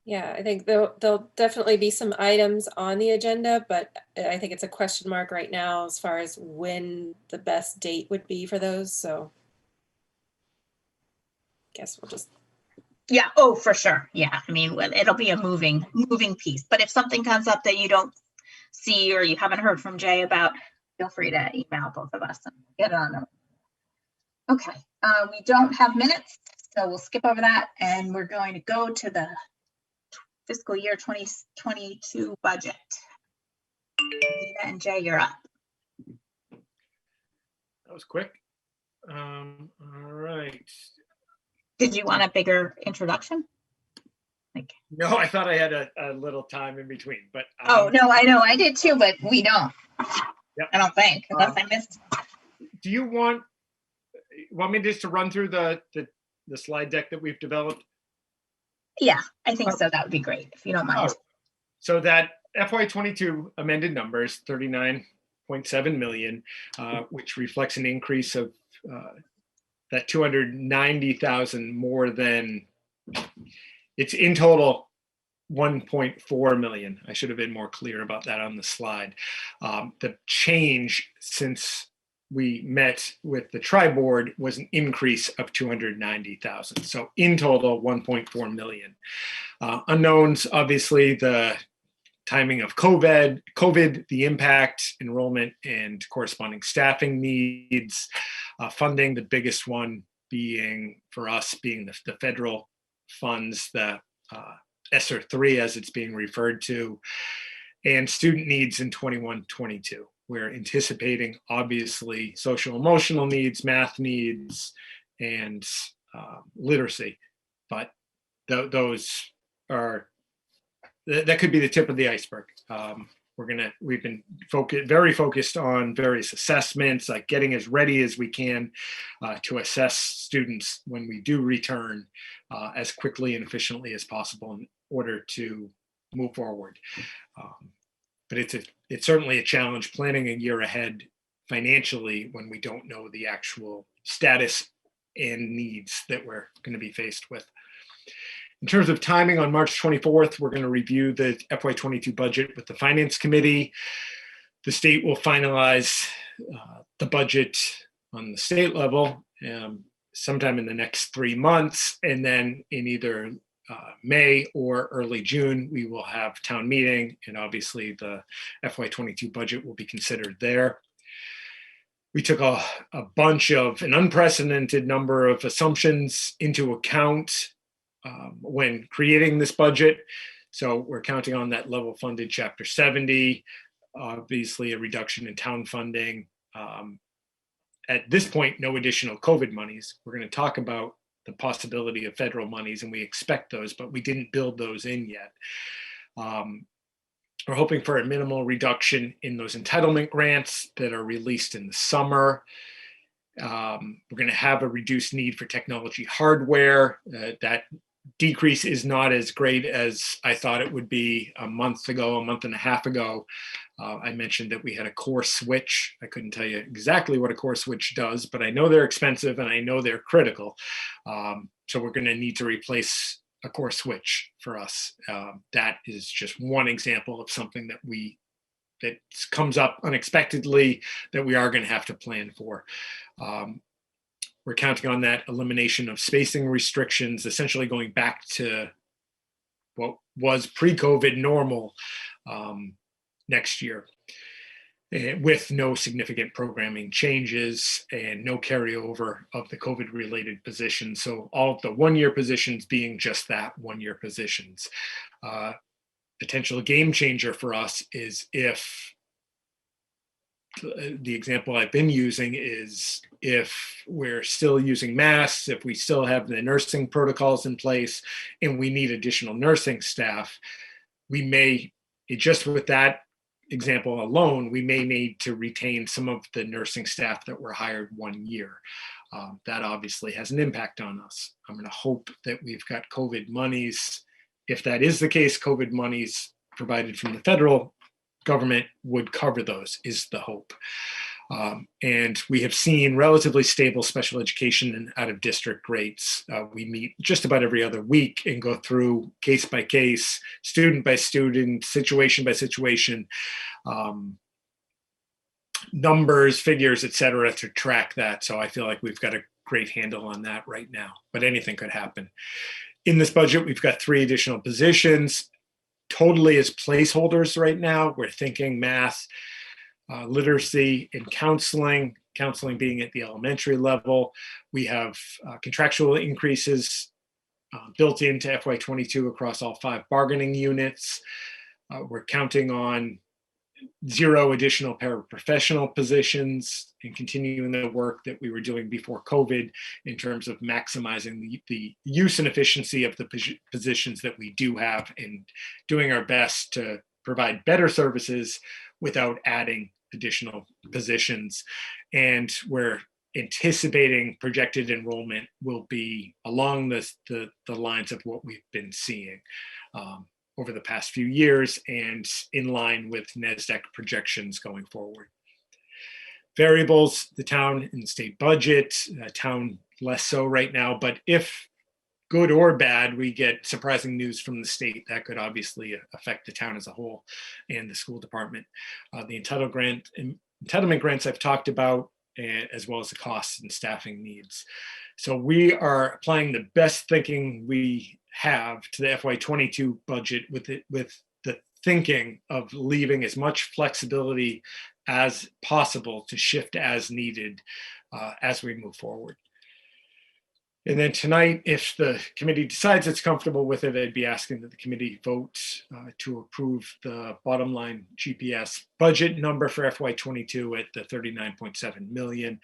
Yeah, I think there'll definitely be some items on the agenda, but I think it's a question mark right now as far as when the best date would be for those. So I guess we'll just. Yeah. Oh, for sure. Yeah. I mean, it'll be a moving piece, but if something comes up that you don't see or you haven't heard from Jay about, feel free to email both of us and get it on them. Okay, we don't have minutes, so we'll skip over that, and we're going to go to the fiscal year 2022 budget. Anita and Jay, you're up. That was quick. All right. Did you want a bigger introduction? No, I thought I had a little time in between, but. Oh, no, I know, I did too, but we don't. Yep. I don't think, unless I missed. Do you want me just to run through the slide deck that we've developed? Yeah, I think so. That would be great if you don't mind. So that FY22 amended numbers, 39.7 million, which reflects an increase of that 290,000 more than, it's in total 1.4 million. I should have been more clear about that on the slide. The change since we met with the tri-board was an increase of 290,000. So in total, 1.4 million. Unknowns, obviously, the timing of COVID, the impact, enrollment, and corresponding staffing needs, funding, the biggest one being, for us, being the federal funds, the ESSER 3 as it's being referred to, and student needs in 21-22. We're anticipating, obviously, social emotional needs, math needs, and literacy, but those are that could be the tip of the iceberg. We've been very focused on various assessments, like getting as ready as we can to assess students when we do return as quickly and efficiently as possible in order to move forward. But it's certainly a challenge planning a year ahead financially when we don't know the actual status and needs that we're going to be faced with. In terms of timing, on March 24th, we're going to review the FY22 budget with the Finance Committee. The state will finalize the budget on the state level sometime in the next 3 months. And then in either May or early June, we will have town meeting, and obviously the FY22 budget will be considered there. We took an unprecedented number of assumptions into account when creating this budget. So we're counting on that level funded Chapter 70, obviously a reduction in town funding. At this point, no additional COVID monies. We're going to talk about the possibility of federal monies, and we expect those, but we didn't build those in yet. We're hoping for a minimal reduction in those entitlement grants that are released in the summer. We're going to have a reduced need for technology hardware. That decrease is not as great as I thought it would be a month and a half ago. I mentioned that we had a core switch. I couldn't tell you exactly what a core switch does, but I know they're expensive and I know they're critical. So we're going to need to replace a core switch for us. That is just one example of something that comes up unexpectedly that we are going to have to plan for. We're counting on that elimination of spacing restrictions, essentially going back to what was pre-COVID normal next year, with no significant programming changes and no carryover of the COVID-related positions. So all of the one-year positions being just that, one-year positions. Potential game changer for us is if the example I've been using is if we're still using masks, if we still have the nursing protocols in place and we need additional nursing staff, we may, just with that example alone, we may need to retain some of the nursing staff that were hired 1 year. That obviously has an impact on us. I'm going to hope that we've got COVID monies. If that is the case, COVID monies provided from the federal government would cover those, is the hope. And we have seen relatively stable special education and out of district rates. We meet just about every other week and go through case by case, student by student, situation by situation, numbers, figures, et cetera, to track that. So I feel like we've got a great handle on that right now, but anything could happen. In this budget, we've got 3 additional positions. Totally as placeholders right now. We're thinking math, literacy, and counseling being at the elementary level. We have contractual increases built into FY22 across all 5 bargaining units. We're counting on 0 additional paraprofessional positions and continuing the work that we were doing before COVID in terms of maximizing the use and efficiency of the positions that we do have and doing our best to provide better services without adding additional positions. And we're anticipating projected enrollment will be along the lines of what we've been seeing over the past few years and in line with NASDAQ projections going forward. Variables, the town and the state budget, town less so right now, but if good or bad, we get surprising news from the state, that could obviously affect the town as a whole and the school department. The entitlement grants I've talked about, as well as the costs and staffing needs. So we are applying the best thinking we have to the FY22 budget with the thinking of leaving as much flexibility as possible to shift as needed as we move forward. And then tonight, if the committee decides it's comfortable with it, I'd be asking that the committee vote to approve the bottom line GPS budget number for FY22 at the 39.7 million.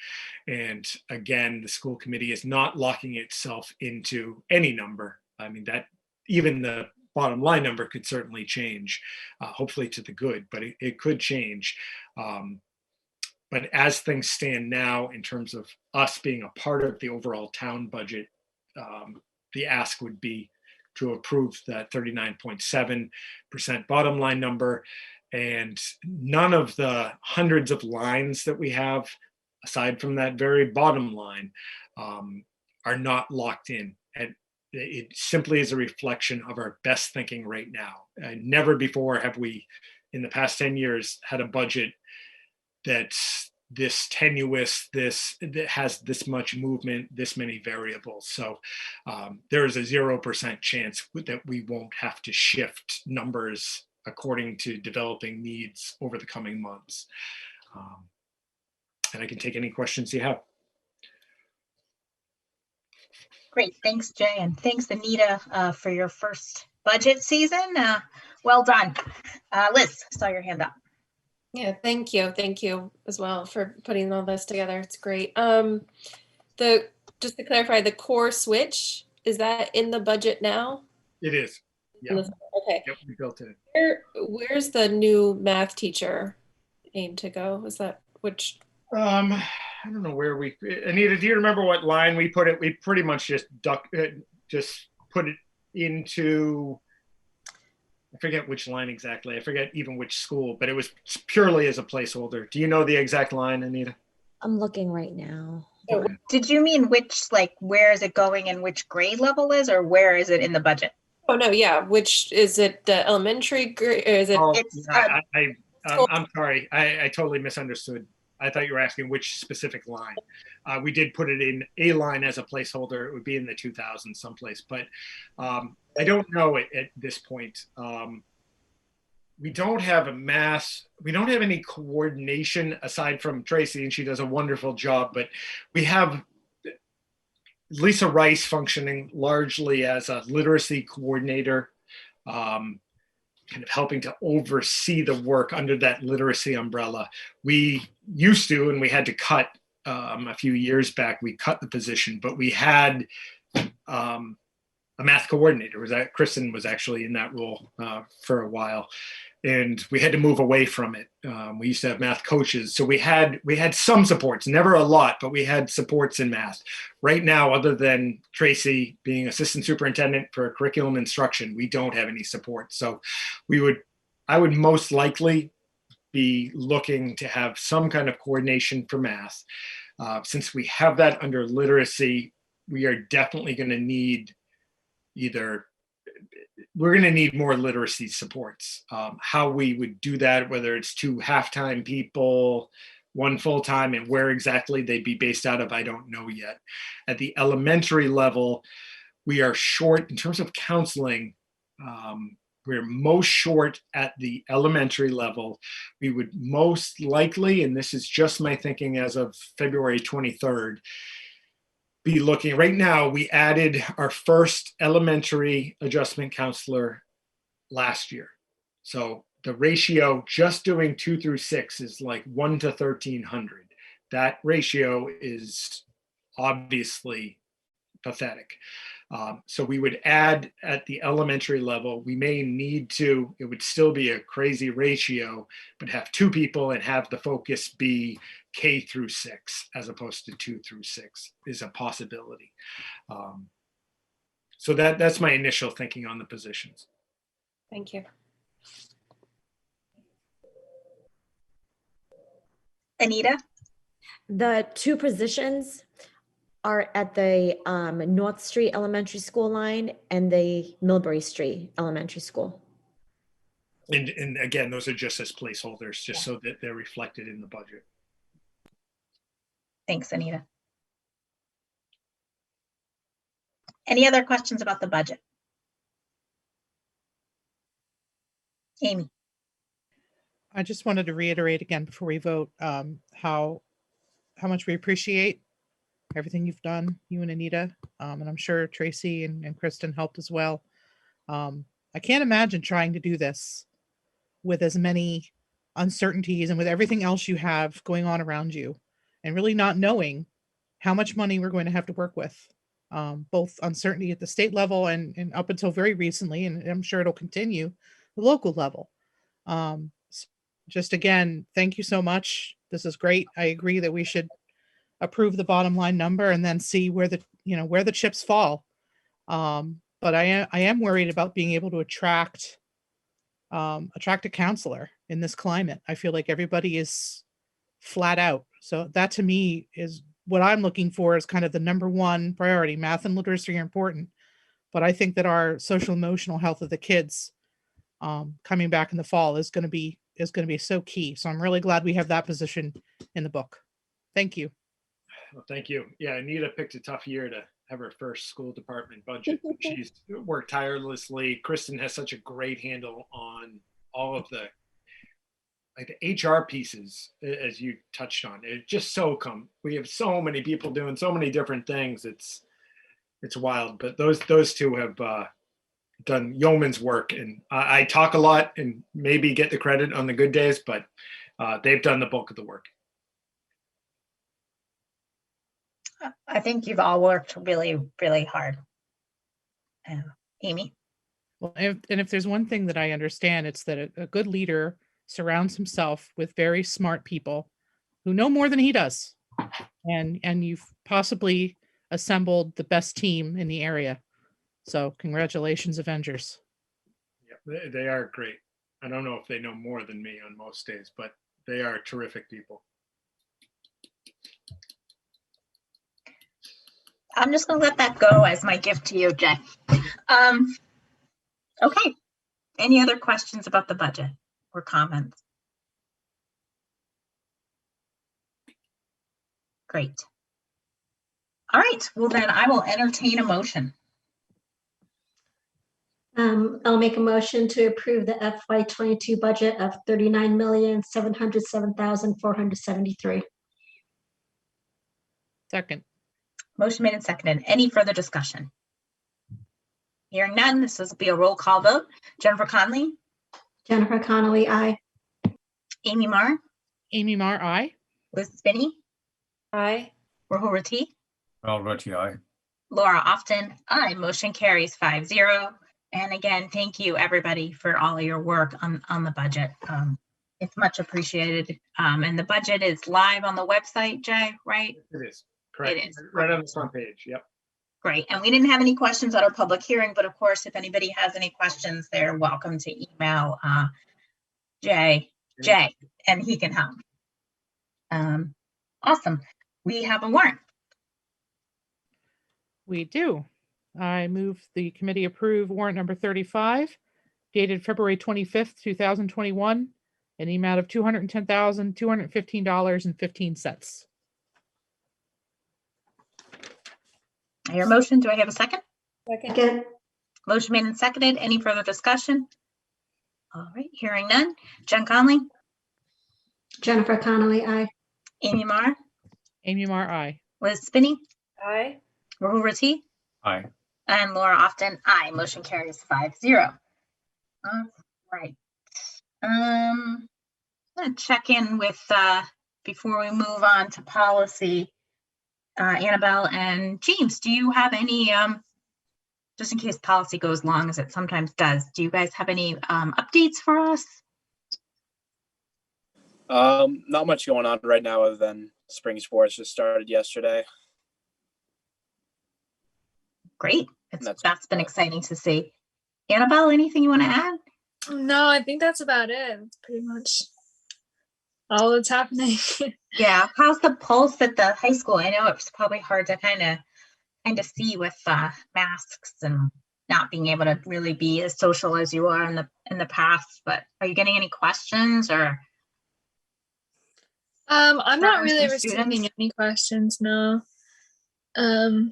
And again, the school committee is not locking itself into any number. I mean, that even the bottom line number could certainly change, hopefully to the good, but it could change. But as things stand now, in terms of us being a part of the overall town budget, the ask would be to approve that 39.7% bottom line number. And none of the hundreds of lines that we have, aside from that very bottom line, are not locked in. And it simply is a reflection of our best thinking right now. Never before have we, in the past 10 years, had a budget that's this tenuous, that has this much movement, this many variables. So there is a 0% chance that we won't have to shift numbers according to developing needs over the coming months. And I can take any questions you have. Great, thanks, Jay, and thanks, Anita, for your first budget season. Well done. Liz, saw your hand up. Yeah, thank you. Thank you as well for putting all this together. It's great. Just to clarify, the core switch, is that in the budget now? It is. Yeah. Okay. Yep, we built it. Where's the new math teacher aim to go? Is that which? I don't know where we, Anita, do you remember what line we put it? We pretty much just put it into, I forget which line exactly. I forget even which school, but it was purely as a placeholder. Do you know the exact line, Anita? I'm looking right now. Okay. Did you mean which, like, where is it going and which grade level is, or where is it in the budget? Oh, no, yeah. Which, is it elementary grade, or is it? Oh, I'm sorry. I totally misunderstood. I thought you were asking which specific line. We did put it in a line as a placeholder. It would be in the 2000s someplace, but I don't know at this point. We don't have we don't have any coordination aside from Tracy, and she does a wonderful job, but we have Lisa Rice functioning largely as a literacy coordinator, kind of helping to oversee the work under that literacy umbrella. We used to, and we had to cut a few years back, we cut the position, but we had a math coordinator. Kristen was actually in that role for a while, and we had to move away from it. We used to have math coaches. So we had some supports, never a lot, but we had supports in math. Right now, other than Tracy being assistant superintendent for curriculum instruction, we don't have any support. So I would most likely be looking to have some kind of coordination for math. Since we have that under literacy, we are definitely going to need we're going to need more literacy supports. How we would do that, whether it's 2 half-time people, 1 full-time, and where exactly they'd be based out of, I don't know yet. At the elementary level, we are short in terms of counseling. We're most short at the elementary level. We would most likely, and this is just my thinking as of February 23rd, be looking. Right now, we added our first elementary adjustment counselor last year. So the ratio just doing 2 through 6 is like 1 to 1,300. That ratio is obviously pathetic. So we would add at the elementary level. We may need to, it would still be a crazy ratio, but have 2 people and have the focus be K through 6 as opposed to 2 through 6 is a possibility. So that's my initial thinking on the positions. Thank you. Anita? The 2 positions are at the North Street Elementary School line and the Millbury Street Elementary School. And again, those are just as placeholders, just so that they're reflected in the budget. Thanks, Anita. Any other questions about the budget? Amy. I just wanted to reiterate again before we vote how much we appreciate everything you've done, you and Anita, and I'm sure Tracy and Kristen helped as well. I can't imagine trying to do this with as many uncertainties and with everything else you have going on around you, and really not knowing how much money we're going to have to work with both uncertainty at the state level and up until very recently, and I'm sure it'll continue, the local level. Just again, thank you so much. This is great. I agree that we should approve the bottom line number and then see where the chips fall. But I am worried about being able to attract a counselor in this climate. I feel like everybody is flat out. So that to me is what I'm looking for, is kind of the number one priority. Math and literacy are important, but I think that our social emotional health of the kids coming back in the fall is going to be so key. So I'm really glad we have that position in the book. Thank you. Well, thank you. Yeah, Anita picked a tough year to have her first school department budget. She's worked tirelessly. Kristen has such a great handle on all of the HR pieces, as you touched on. It's just we have so many people doing so many different things. It's wild. But those two have done yeoman's work, and I talk a lot and maybe get the credit on the good days, but they've done the bulk of the work. I think you've all worked really, really hard. Amy? Well, if there's one thing that I understand, it's that a good leader surrounds himself with very smart people who know more than he does. And you've possibly assembled the best team in the area. So congratulations, Avengers. Yeah, they are great. I don't know if they know more than me on most days, but they are terrific people. I'm just going to let that go as my gift to you, Jay. Okay. Any other questions about the budget or comments? Great. All right. Well, then I will entertain a motion. I'll make a motion to approve the FY22 budget of $39,707,473. Second. Motion made and seconded. Any further discussion? Hearing none, this will be a roll call vote. Jennifer Conley? Jennifer Connolly, aye. Amy Marr? Amy Marr, aye. Liz Spinney? Aye. Rahul Rati? Rahul Rati, aye. Laura Often, aye. Motion carries 5-0. And again, thank you everybody for all of your work on the budget. It's much appreciated. And the budget is live on the website, Jay, right? It is, correct. It is. Right on the front page, yep. Great. And we didn't have any questions at our public hearing, but of course, if anybody has any questions, they're welcome to email Jay, and he can help. Awesome. We have a warrant. We do. I move the committee approve warrant number 35, dated February 25th, 2021, in the amount of $210,215.15. I hear a motion. Do I have a second? Second. Motion made and seconded. Any further discussion? All right, hearing none. Jen Conley? Jennifer Connolly, aye. Amy Marr? Amy Marr, aye. Liz Spinney? Aye. Rahul Rati? Aye. And Laura Often, aye. Motion carries 5-0. All right. I'm gonna check in with, before we move on to policy, Annabelle and James, do you have any, just in case policy goes long as it sometimes does, do you guys have any updates for us? Not much going on right now other than spring sports just started yesterday. Great. That's been exciting to see. Annabelle, anything you want to add? No, I think that's about it. That's pretty much all that's happening. Yeah. How's the pulse at the high school? I know it's probably hard to kind of see with masks and not being able to really be as social as you are in the past, but are you getting any questions or? I'm not really receiving any questions, no. I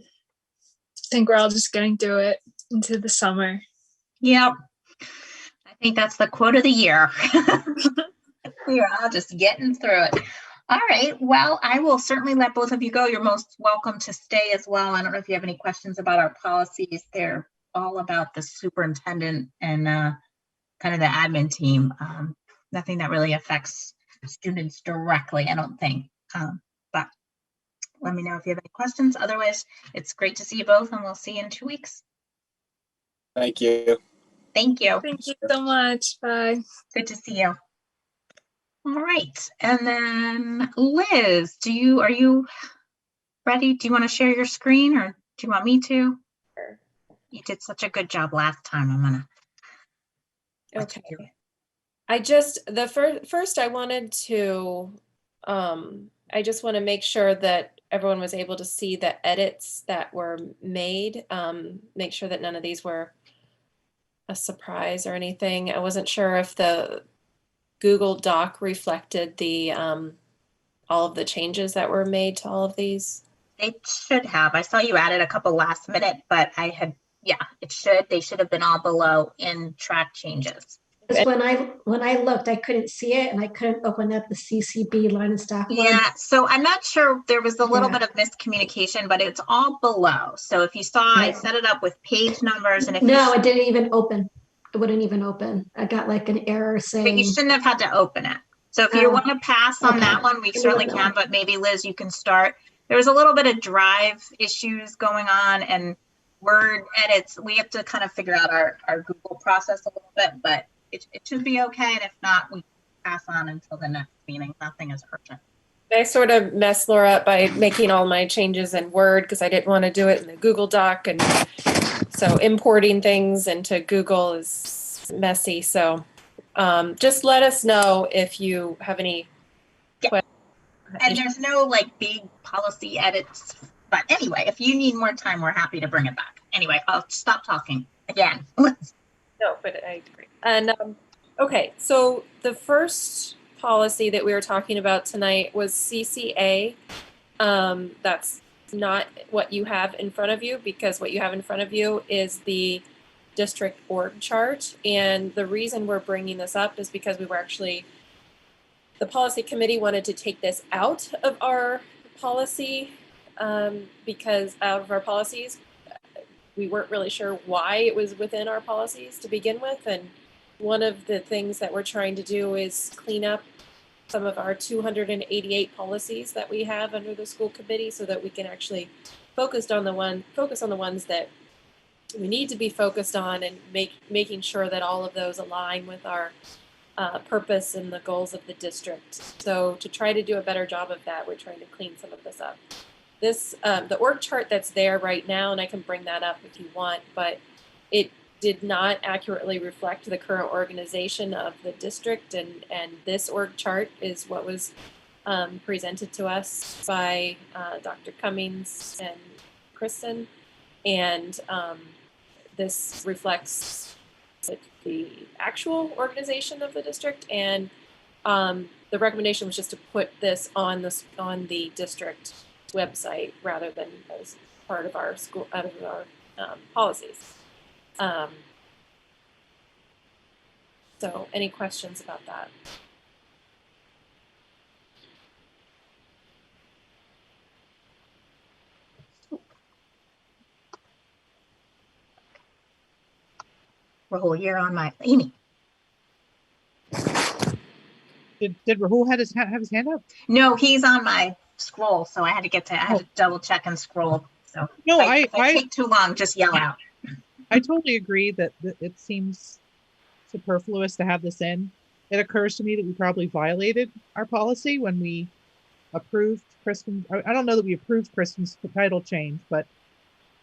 think we're all just getting through it into the summer. Yep. I think that's the quote of the year. We are all just getting through it. All right. Well, I will certainly let both of you go. You're most welcome to stay as well. I don't know if you have any questions about our policies. They're all about the superintendent and kind of the admin team. Nothing that really affects students directly, I don't think. But let me know if you have any questions. Otherwise, it's great to see you both, and we'll see you in 2 weeks. Thank you. Thank you. Thank you so much. Bye. Good to see you. All right, and then Liz, are you ready? Do you want to share your screen, or do you want me to? Sure. You did such a good job last time. I'm gonna. Okay. I just, first I wanted to, I just want to make sure that everyone was able to see the edits that were made. Make sure that none of these were a surprise or anything. I wasn't sure if the Google Doc reflected the all of the changes that were made to all of these. They should have. I saw you added a couple last minute, but it should. They should have been all below in track changes. Because when I looked, I couldn't see it, and I couldn't open up the CCB line of staff one. Yeah, so I'm not sure, there was a little Yeah. bit of miscommunication, but it's all below. So if you saw, I set it up with page numbers, and if No, it didn't even open. It wouldn't even open. I got like an error but saying. you shouldn't have had to open it. So if you Oh, want to pass on that okay. one, we I certainly don't can, know. but maybe Liz, you can start. There was a little bit of drive issues going on and word edits. We have to kind of figure out our Google process a little bit, but it should be okay. And if not, we pass on until the next meeting. Nothing is urgent. I sort of messed Laura up by making all my changes in Word because I didn't want to do it in the Google Doc. And so importing things into Google is messy. So just let us know if you have any questions. And there's no like big policy edits. But anyway, if you need more time, we're happy to bring it back. Anyway, I'll stop talking again. No, but I agree. And okay, so the first policy that we were talking about tonight was CCA. That's not what you have in front of you, because what you have in front of you is the district org chart. And the reason we're bringing this up is because we were actually, the policy committee wanted to take this out of our policy, because out of our policies, we weren't really sure why it was within our policies to begin with. And one of the things that we're trying to do is clean up some of our 288 policies that we have under the school committee, so that we can actually focus on the ones that we need to be focused on, and making sure that all of those align with our purpose and the goals of the district. So to try to do a better job of that, we're trying to clean some of this up. This the org chart that's there right now, and I can bring that up if you want, but it did not accurately reflect the current organization of the district, and this org chart is what was presented to us by Dr. Cummings and Kristen, and this reflects the actual organization of the district, and the recommendation was just to put this on the district website rather than as part of our school, out of our policies. So any questions about that? Rahul, you're on my Amy. Did Rahul have his hand up? No, he's on my scroll, so I had to double check and scroll. So no, if I take too long, just yell out. I totally agree that it seems superfluous to have this in. It occurs to me that we probably violated our policy when we approved Kristen. I don't know that we approved Kristen's title change, but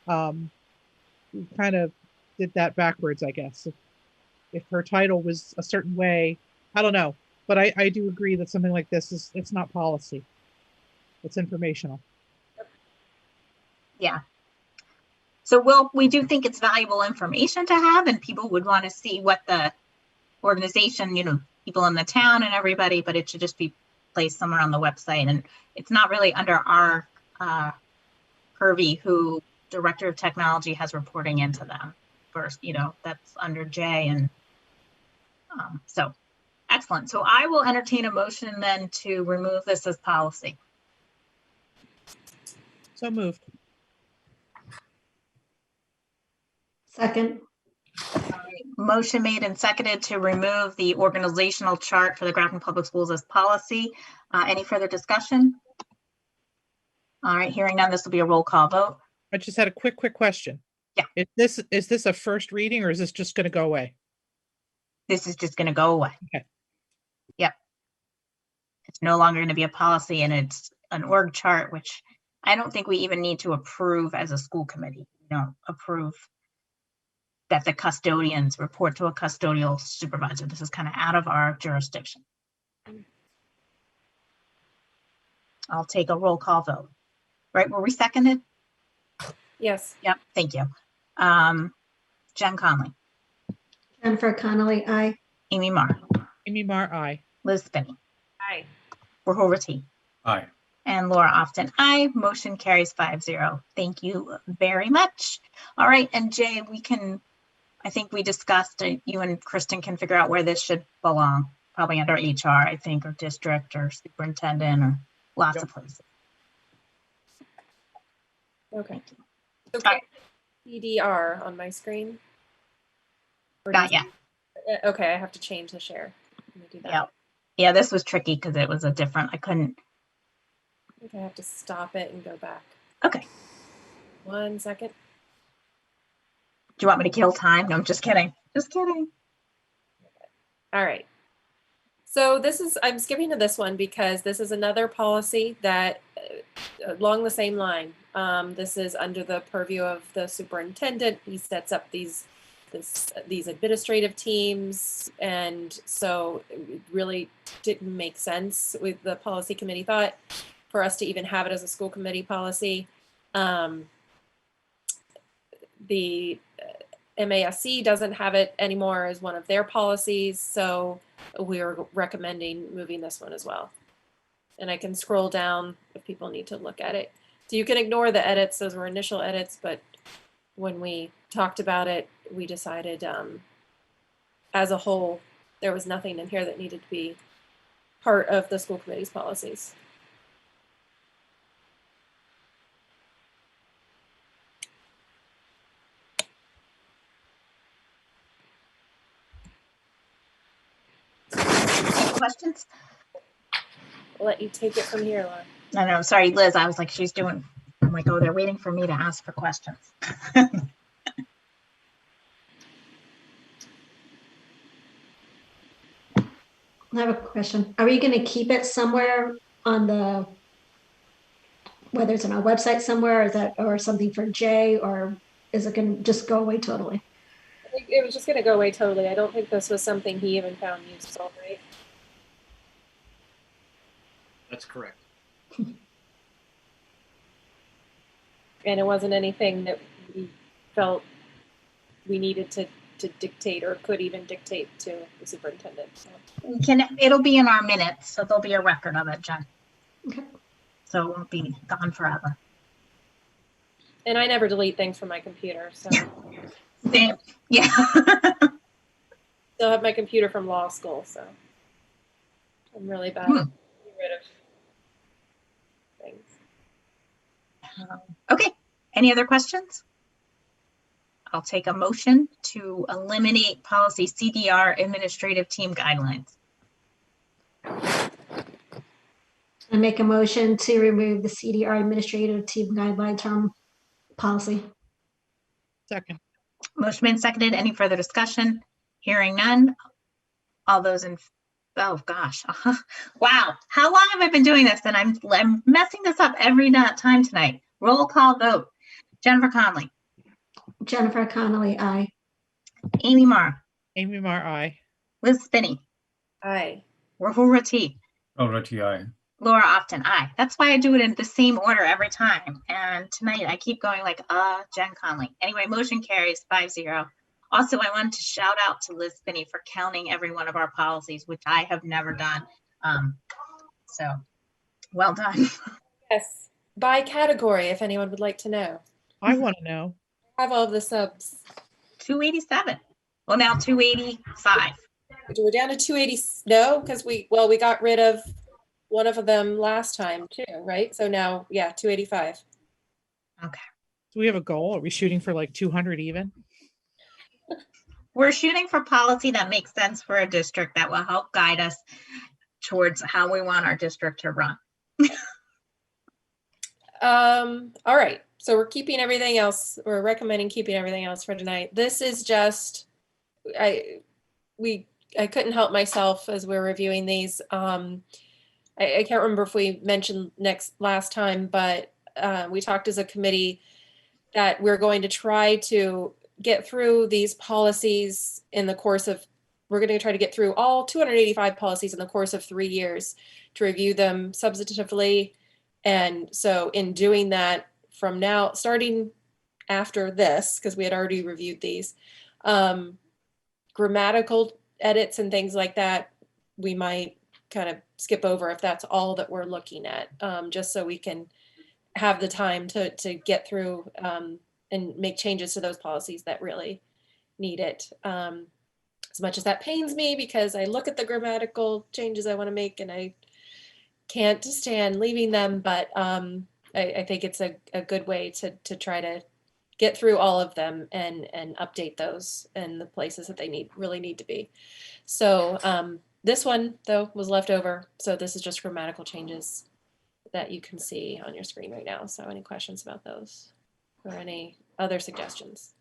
we kind of did that backwards, I guess. If her title was a certain way, I don't know. But I do agree that something like this it's not policy. It's informational. Yeah. So we do think it's valuable information to have, and people would want to see what the organization, people in the town and everybody, but it should just be placed somewhere on the website. And it's not really under our purview who Director of Technology has reporting into them first, that's under Jay. And so excellent. So I will entertain a motion then to remove this as policy. So moved. Second. Motion made and seconded to remove the organizational chart for the Grafton Public Schools as policy. Any further discussion? All right, hearing none, this will be a roll call vote. I just had a quick question. Yeah. Is this a first reading or is this just going to go away? This is just going to go away. Okay. Yep. It's no longer going to be a policy, and it's an org chart, which I don't think we even need to approve as a school committee. We don't approve that the custodians report to a custodial supervisor. This is kind of out of our jurisdiction. I'll take a roll call vote. Right, were we seconded? Yes. Yep, thank you. Jen Conley, Jennifer Connolly, aye. Amy Marr, Amy Marr, aye. Liz Spinney, Aye. Rahul Rati, Aye. and Laura Often, aye. Motion carries 5-0. Thank you very much. All right, and Jay, I think we discussed, you and Kristen can figure out where this should belong. Probably under HR, I think, or district or superintendent or lots of places. Okay. So can I put CDR on my screen? Or Not does- yet. Okay, I have to change the share. Let me do that. Yeah. Yeah, this was tricky because it was I couldn't. I think I have to stop it and go back. Okay. 1 second. Do you want me to kill time? No, I'm just kidding. Just kidding. All right. So I'm skipping to this one because this is another policy that along the same line. This is under the purview of the superintendent. He sets up these administrative teams, and so it really didn't make sense with the policy committee thought for us to even have it as a school committee policy. The MASC doesn't have it anymore as one of their policies, so we're recommending moving this one as well. And I can scroll down if people need to look at it. So you can ignore the edits, those were initial edits, but when we talked about it, we decided as a whole, there was nothing in here that needed to be part of the school committee's policies. Questions? I'll let you take it from here, Laura. No, sorry, Liz. I was like, I'm like, oh, they're waiting for me to ask for questions. I have a question. Are we going to keep it somewhere on whether it's on our website somewhere, or something for Jay, or is it going to just go away totally? I think it was just going to go away totally. I don't think this was something he even found useful, right? That's correct. And it wasn't anything that we felt we needed to dictate or could even dictate to the superintendent. So. It'll be in our minutes, so there'll be a record of it, Jen. Okay. So it won't be gone forever. And I never delete things from my computer, so. Same. Yeah. Still have my computer from law school, so I'm really bad at getting rid of things. Okay. Any other questions? I'll take a motion to eliminate policy CDR administrative team guidelines. I make a motion to remove the CDR administrative team guidelines from policy. Second. Motion made, seconded. Any further discussion? Hearing none. All those in, oh gosh. Wow. How long have I been doing this? And I'm messing this up every time tonight. Roll call vote. Jennifer Conley. Jennifer Connolly, aye. Amy Marr. Amy Marr, aye. Liz Spinney. Aye. Rahul Rati. Already aye. Laura Often, aye. That's why I do it in the same order every time. And tonight I keep going like, Jen Conley. Anyway, motion carries 5-0. Also, I wanted to shout out to Liz Spinney for counting every one of our policies, which I have never done. So well done. Yes. By category, if anyone would like to know. I want to know. I have all of the subs. 287. Well, now 285. We're down to 280. No, because we got rid of one of them last time too, right? So now, yeah, 285. Okay. Do we have a goal? Are we shooting for like 200 even? We're shooting for policy that makes sense for a district that will help guide us towards how we want our district to run. All right. So we're keeping everything else. We're recommending keeping everything else for tonight. This is just, I couldn't help myself as we're reviewing these. I can't remember if we mentioned last time, but we talked as a committee that we're going to try to get through these policies in the course of, we're going to try to get through all 285 policies in the course of 3 years to review them substantively. And so in doing that, from now, starting after this, because we had already reviewed these, grammatical edits and things like that, we might kind of skip over if that's all that we're looking at, just so we can have the time to get through and make changes to those policies that really need it. As much as that pains me, because I look at the grammatical changes I want to make and I can't stand leaving them, but I think it's a good way to try to get through all of them and update those in the places that they really need to be. So this one, though, was left over. So this is just grammatical changes that you can see on your screen right now. So any questions about those or any other suggestions?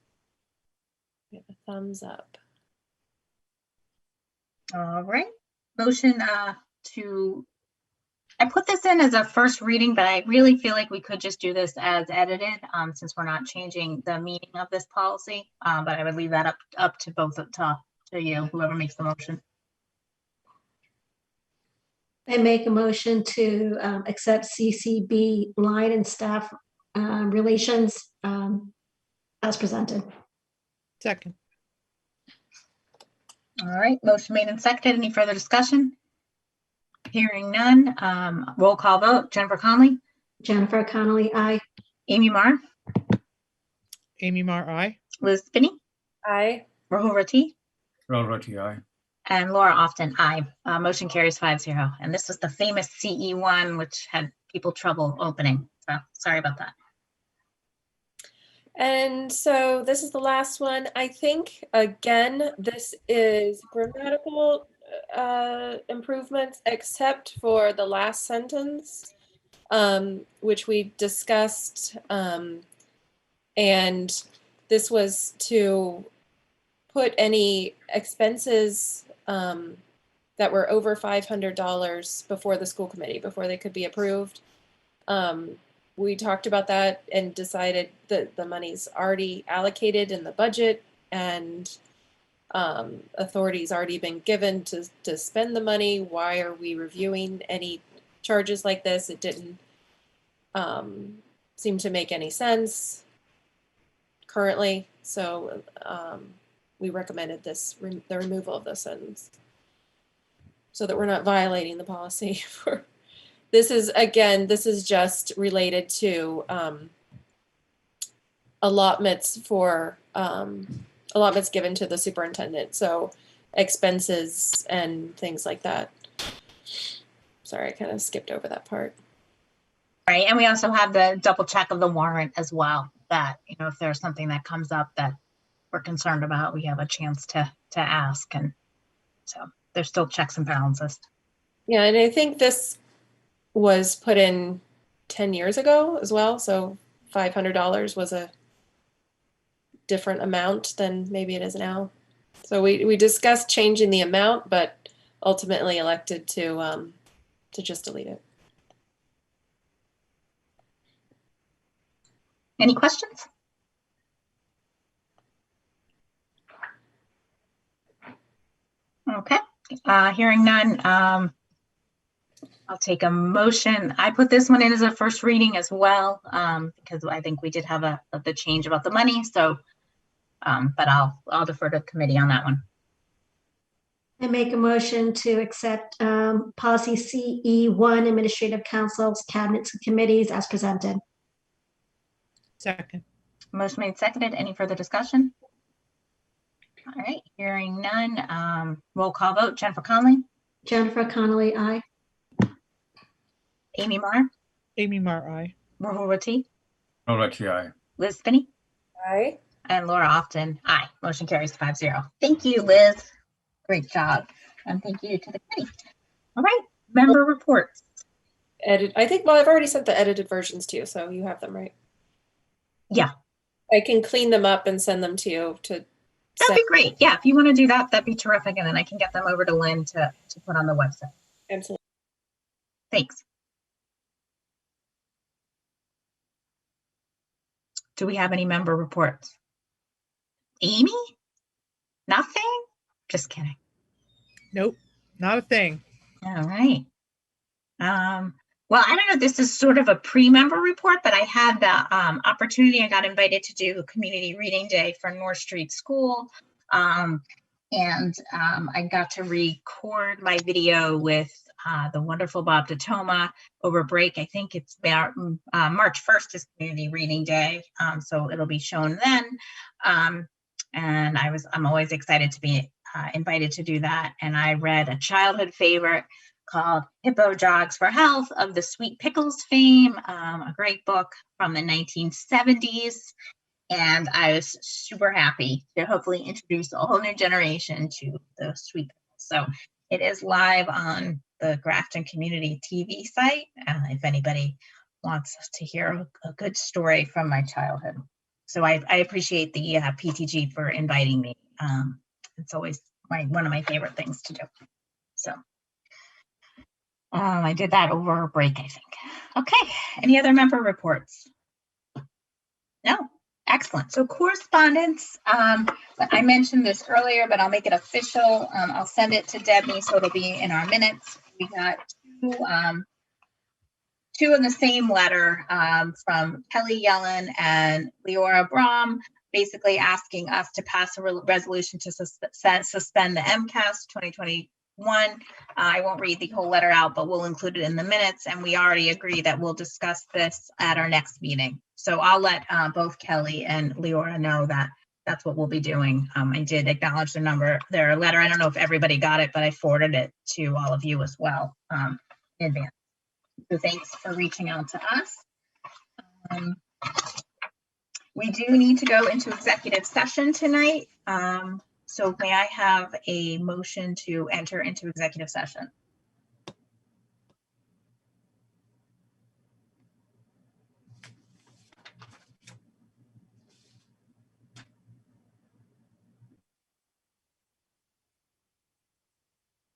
We have a thumbs up. All right. Motion I put this in as a first reading, but I really feel like we could just do this as edited since we're not changing the meaning of this policy. But I would leave that up to both to you, whoever makes the motion. I make a motion to accept CCB line and staff relations as presented. Second. All right, motion made and seconded. Any further discussion? Hearing none. Roll call vote. Jennifer Conley. Jennifer Connolly, aye. Amy Marr. Amy Marr, aye. Liz Spinney. Aye. Rahul Rati. Rahul Rati, aye. And Laura Often, aye. Motion carries 5-0. And this was the famous CE one, which had people trouble opening. So sorry about that. And so this is the last one. I think, again, this is grammatical improvements, except for the last sentence, which we discussed. And this was to put any expenses that were over $500 before the school committee, before they could be approved. We talked about that and decided that the money's already allocated in the budget and authority's already been given to spend the money. Why are we reviewing any charges like this? It didn't seem to make any sense currently. So we recommended the removal of the sentence so that we're not violating the policy. This is just related to allotments for allotments given to the superintendent. So expenses and things like that. Sorry, I kind of skipped over that part. Right, and we also have the double check of the warrant as well, that, you know, if there's something that comes up that we're concerned about, we have a chance to ask. And so there's still checks and balances. Yeah, and I think this was put in 10 years ago as well. So $500 was a different amount than maybe it is now. So we discussed changing the amount, but ultimately elected to just delete it. Any questions? Okay, hearing none. I'll take a motion. I put this one in as a first reading as well, because I think we did have the change about the money. So, but I'll defer to the committee on that one. I make a motion to accept policy CE1, administrative councils, cabinets and committees as presented. Second. Motion made, seconded. Any further discussion? All right, hearing none. Roll call vote. Jennifer Conley. Jennifer Connolly, aye. Amy Marr. Amy Marr, aye. Rahul Rati. Rahul Rati, aye. Liz Spinney. Aye. And Laura Often, aye. Motion carries 5-0. Thank you, Liz. Great job. And thank you to the committee. All right, member reports. edit. I think, well, I've already sent the edited versions to you, so you have them, right? Yeah. I can clean them up and send them to you to. That'd be great. Yeah, if you want to do that, that'd be terrific. And then I can get them over to Lynn to put on the website. Absolutely. Thanks. Do we have any member reports? Amy? Nothing? Just kidding. Nope, not a thing. All right. Well, I don't know, this is sort of a pre-member report, but I had the opportunity, I got invited to do a community reading day for North Street School. I got to record my video with the wonderful Bob DeToma over break. I think it's March 1st is community reading day, so it'll be shown then. And I'm always excited to be invited to do that. And I read a childhood favorite called Hippo Jogs for Health of the Sweet Pickles fame, a great book from the 1970s. And I was super happy to hopefully introduce a whole new generation to the Sweet Pickles. So it is live on the Grafton Community TV site, if anybody wants to hear a good story from my childhood. So I appreciate the PTG for inviting me. It's always one of my favorite things to do. So I did that over a break, I think. Okay, any other member reports? No, excellent. So correspondence, I mentioned this earlier, but I'll make it official. I'll send it to Debbie, so it'll be in our minutes. We got two in the same letter from Kelly Yellen and Leora Brom, basically asking us to pass a resolution to suspend the MCAS 2021. I won't read the whole letter out, but we'll include it in the minutes. And we already agree that we'll discuss this at our next meeting. So I'll let both Kelly and Leora know that that's what we'll be doing. I did acknowledge their letter. I don't know if everybody got it, but I forwarded it to all of you as well in advance. So thanks for reaching out to us. We do need to go into executive session tonight. So may I have a motion to enter into executive session?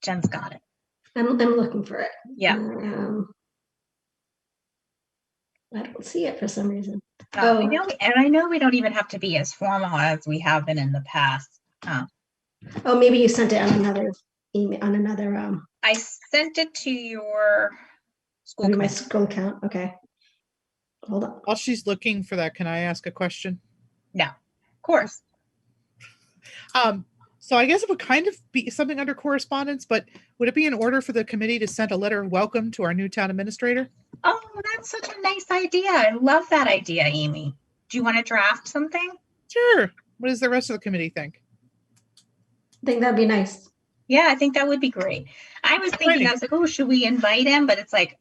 Jen's got it. I'm looking for it. Yeah. I don't see it for some reason. I know we don't even have to be as formal as we have been in the past. Oh, maybe you sent it on another email, on another. I sent it to your school. My school account. Okay. Hold on. While she's looking for that, can I ask a question? No, of course. So I guess it would kind of be something under correspondence, but would it be in order for the committee to send a letter of welcome to our new town administrator? Oh, that's such a nice idea. I love that idea, Amy. Do you want to draft something? Sure. What does the rest of the committee think? I think that'd be nice. Yeah, I think that would be great. I was thinking, I was like, oh, should we invite him? But it's like,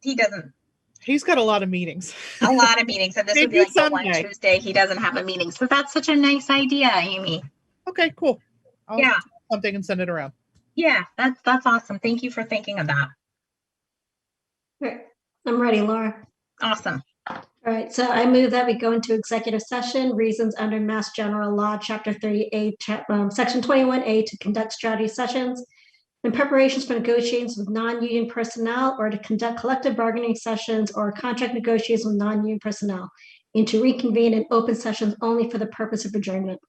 he's got a lot of meetings. A lot of meetings. And this would be like the one Tuesday he doesn't have a meeting. So that's such a nice idea, Amy. Okay, cool. I'll something and send it around. Yeah, that's awesome. Thank you for thinking of that. All right. I'm ready, Laura. Awesome. All right, so I move that we go into executive session, reasons under Mass General Law, Chapter 38, Section 21A, to conduct strategy sessions in preparations for negotiations with non-union personnel, or to conduct collective bargaining sessions or contract negotiations with non-union personnel, and to reconvene in open sessions only for the purpose of adjournment.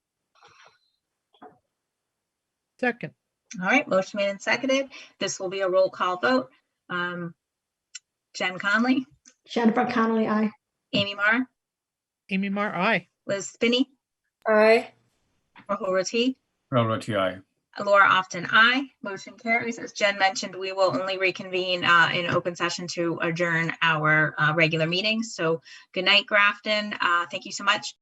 Second. All right, motion made and seconded. This will be a roll call vote. Jen Conley. Jennifer Connolly, aye. Amy Marr. Amy Marr, aye. Liz Spinney. Aye. Rahul Roti. Rahul Roti, aye. Laura Often, aye. Motion carries. As Jen mentioned, we will only reconvene in open session to adjourn our regular meetings. So good night, Grafton. Thank you so much.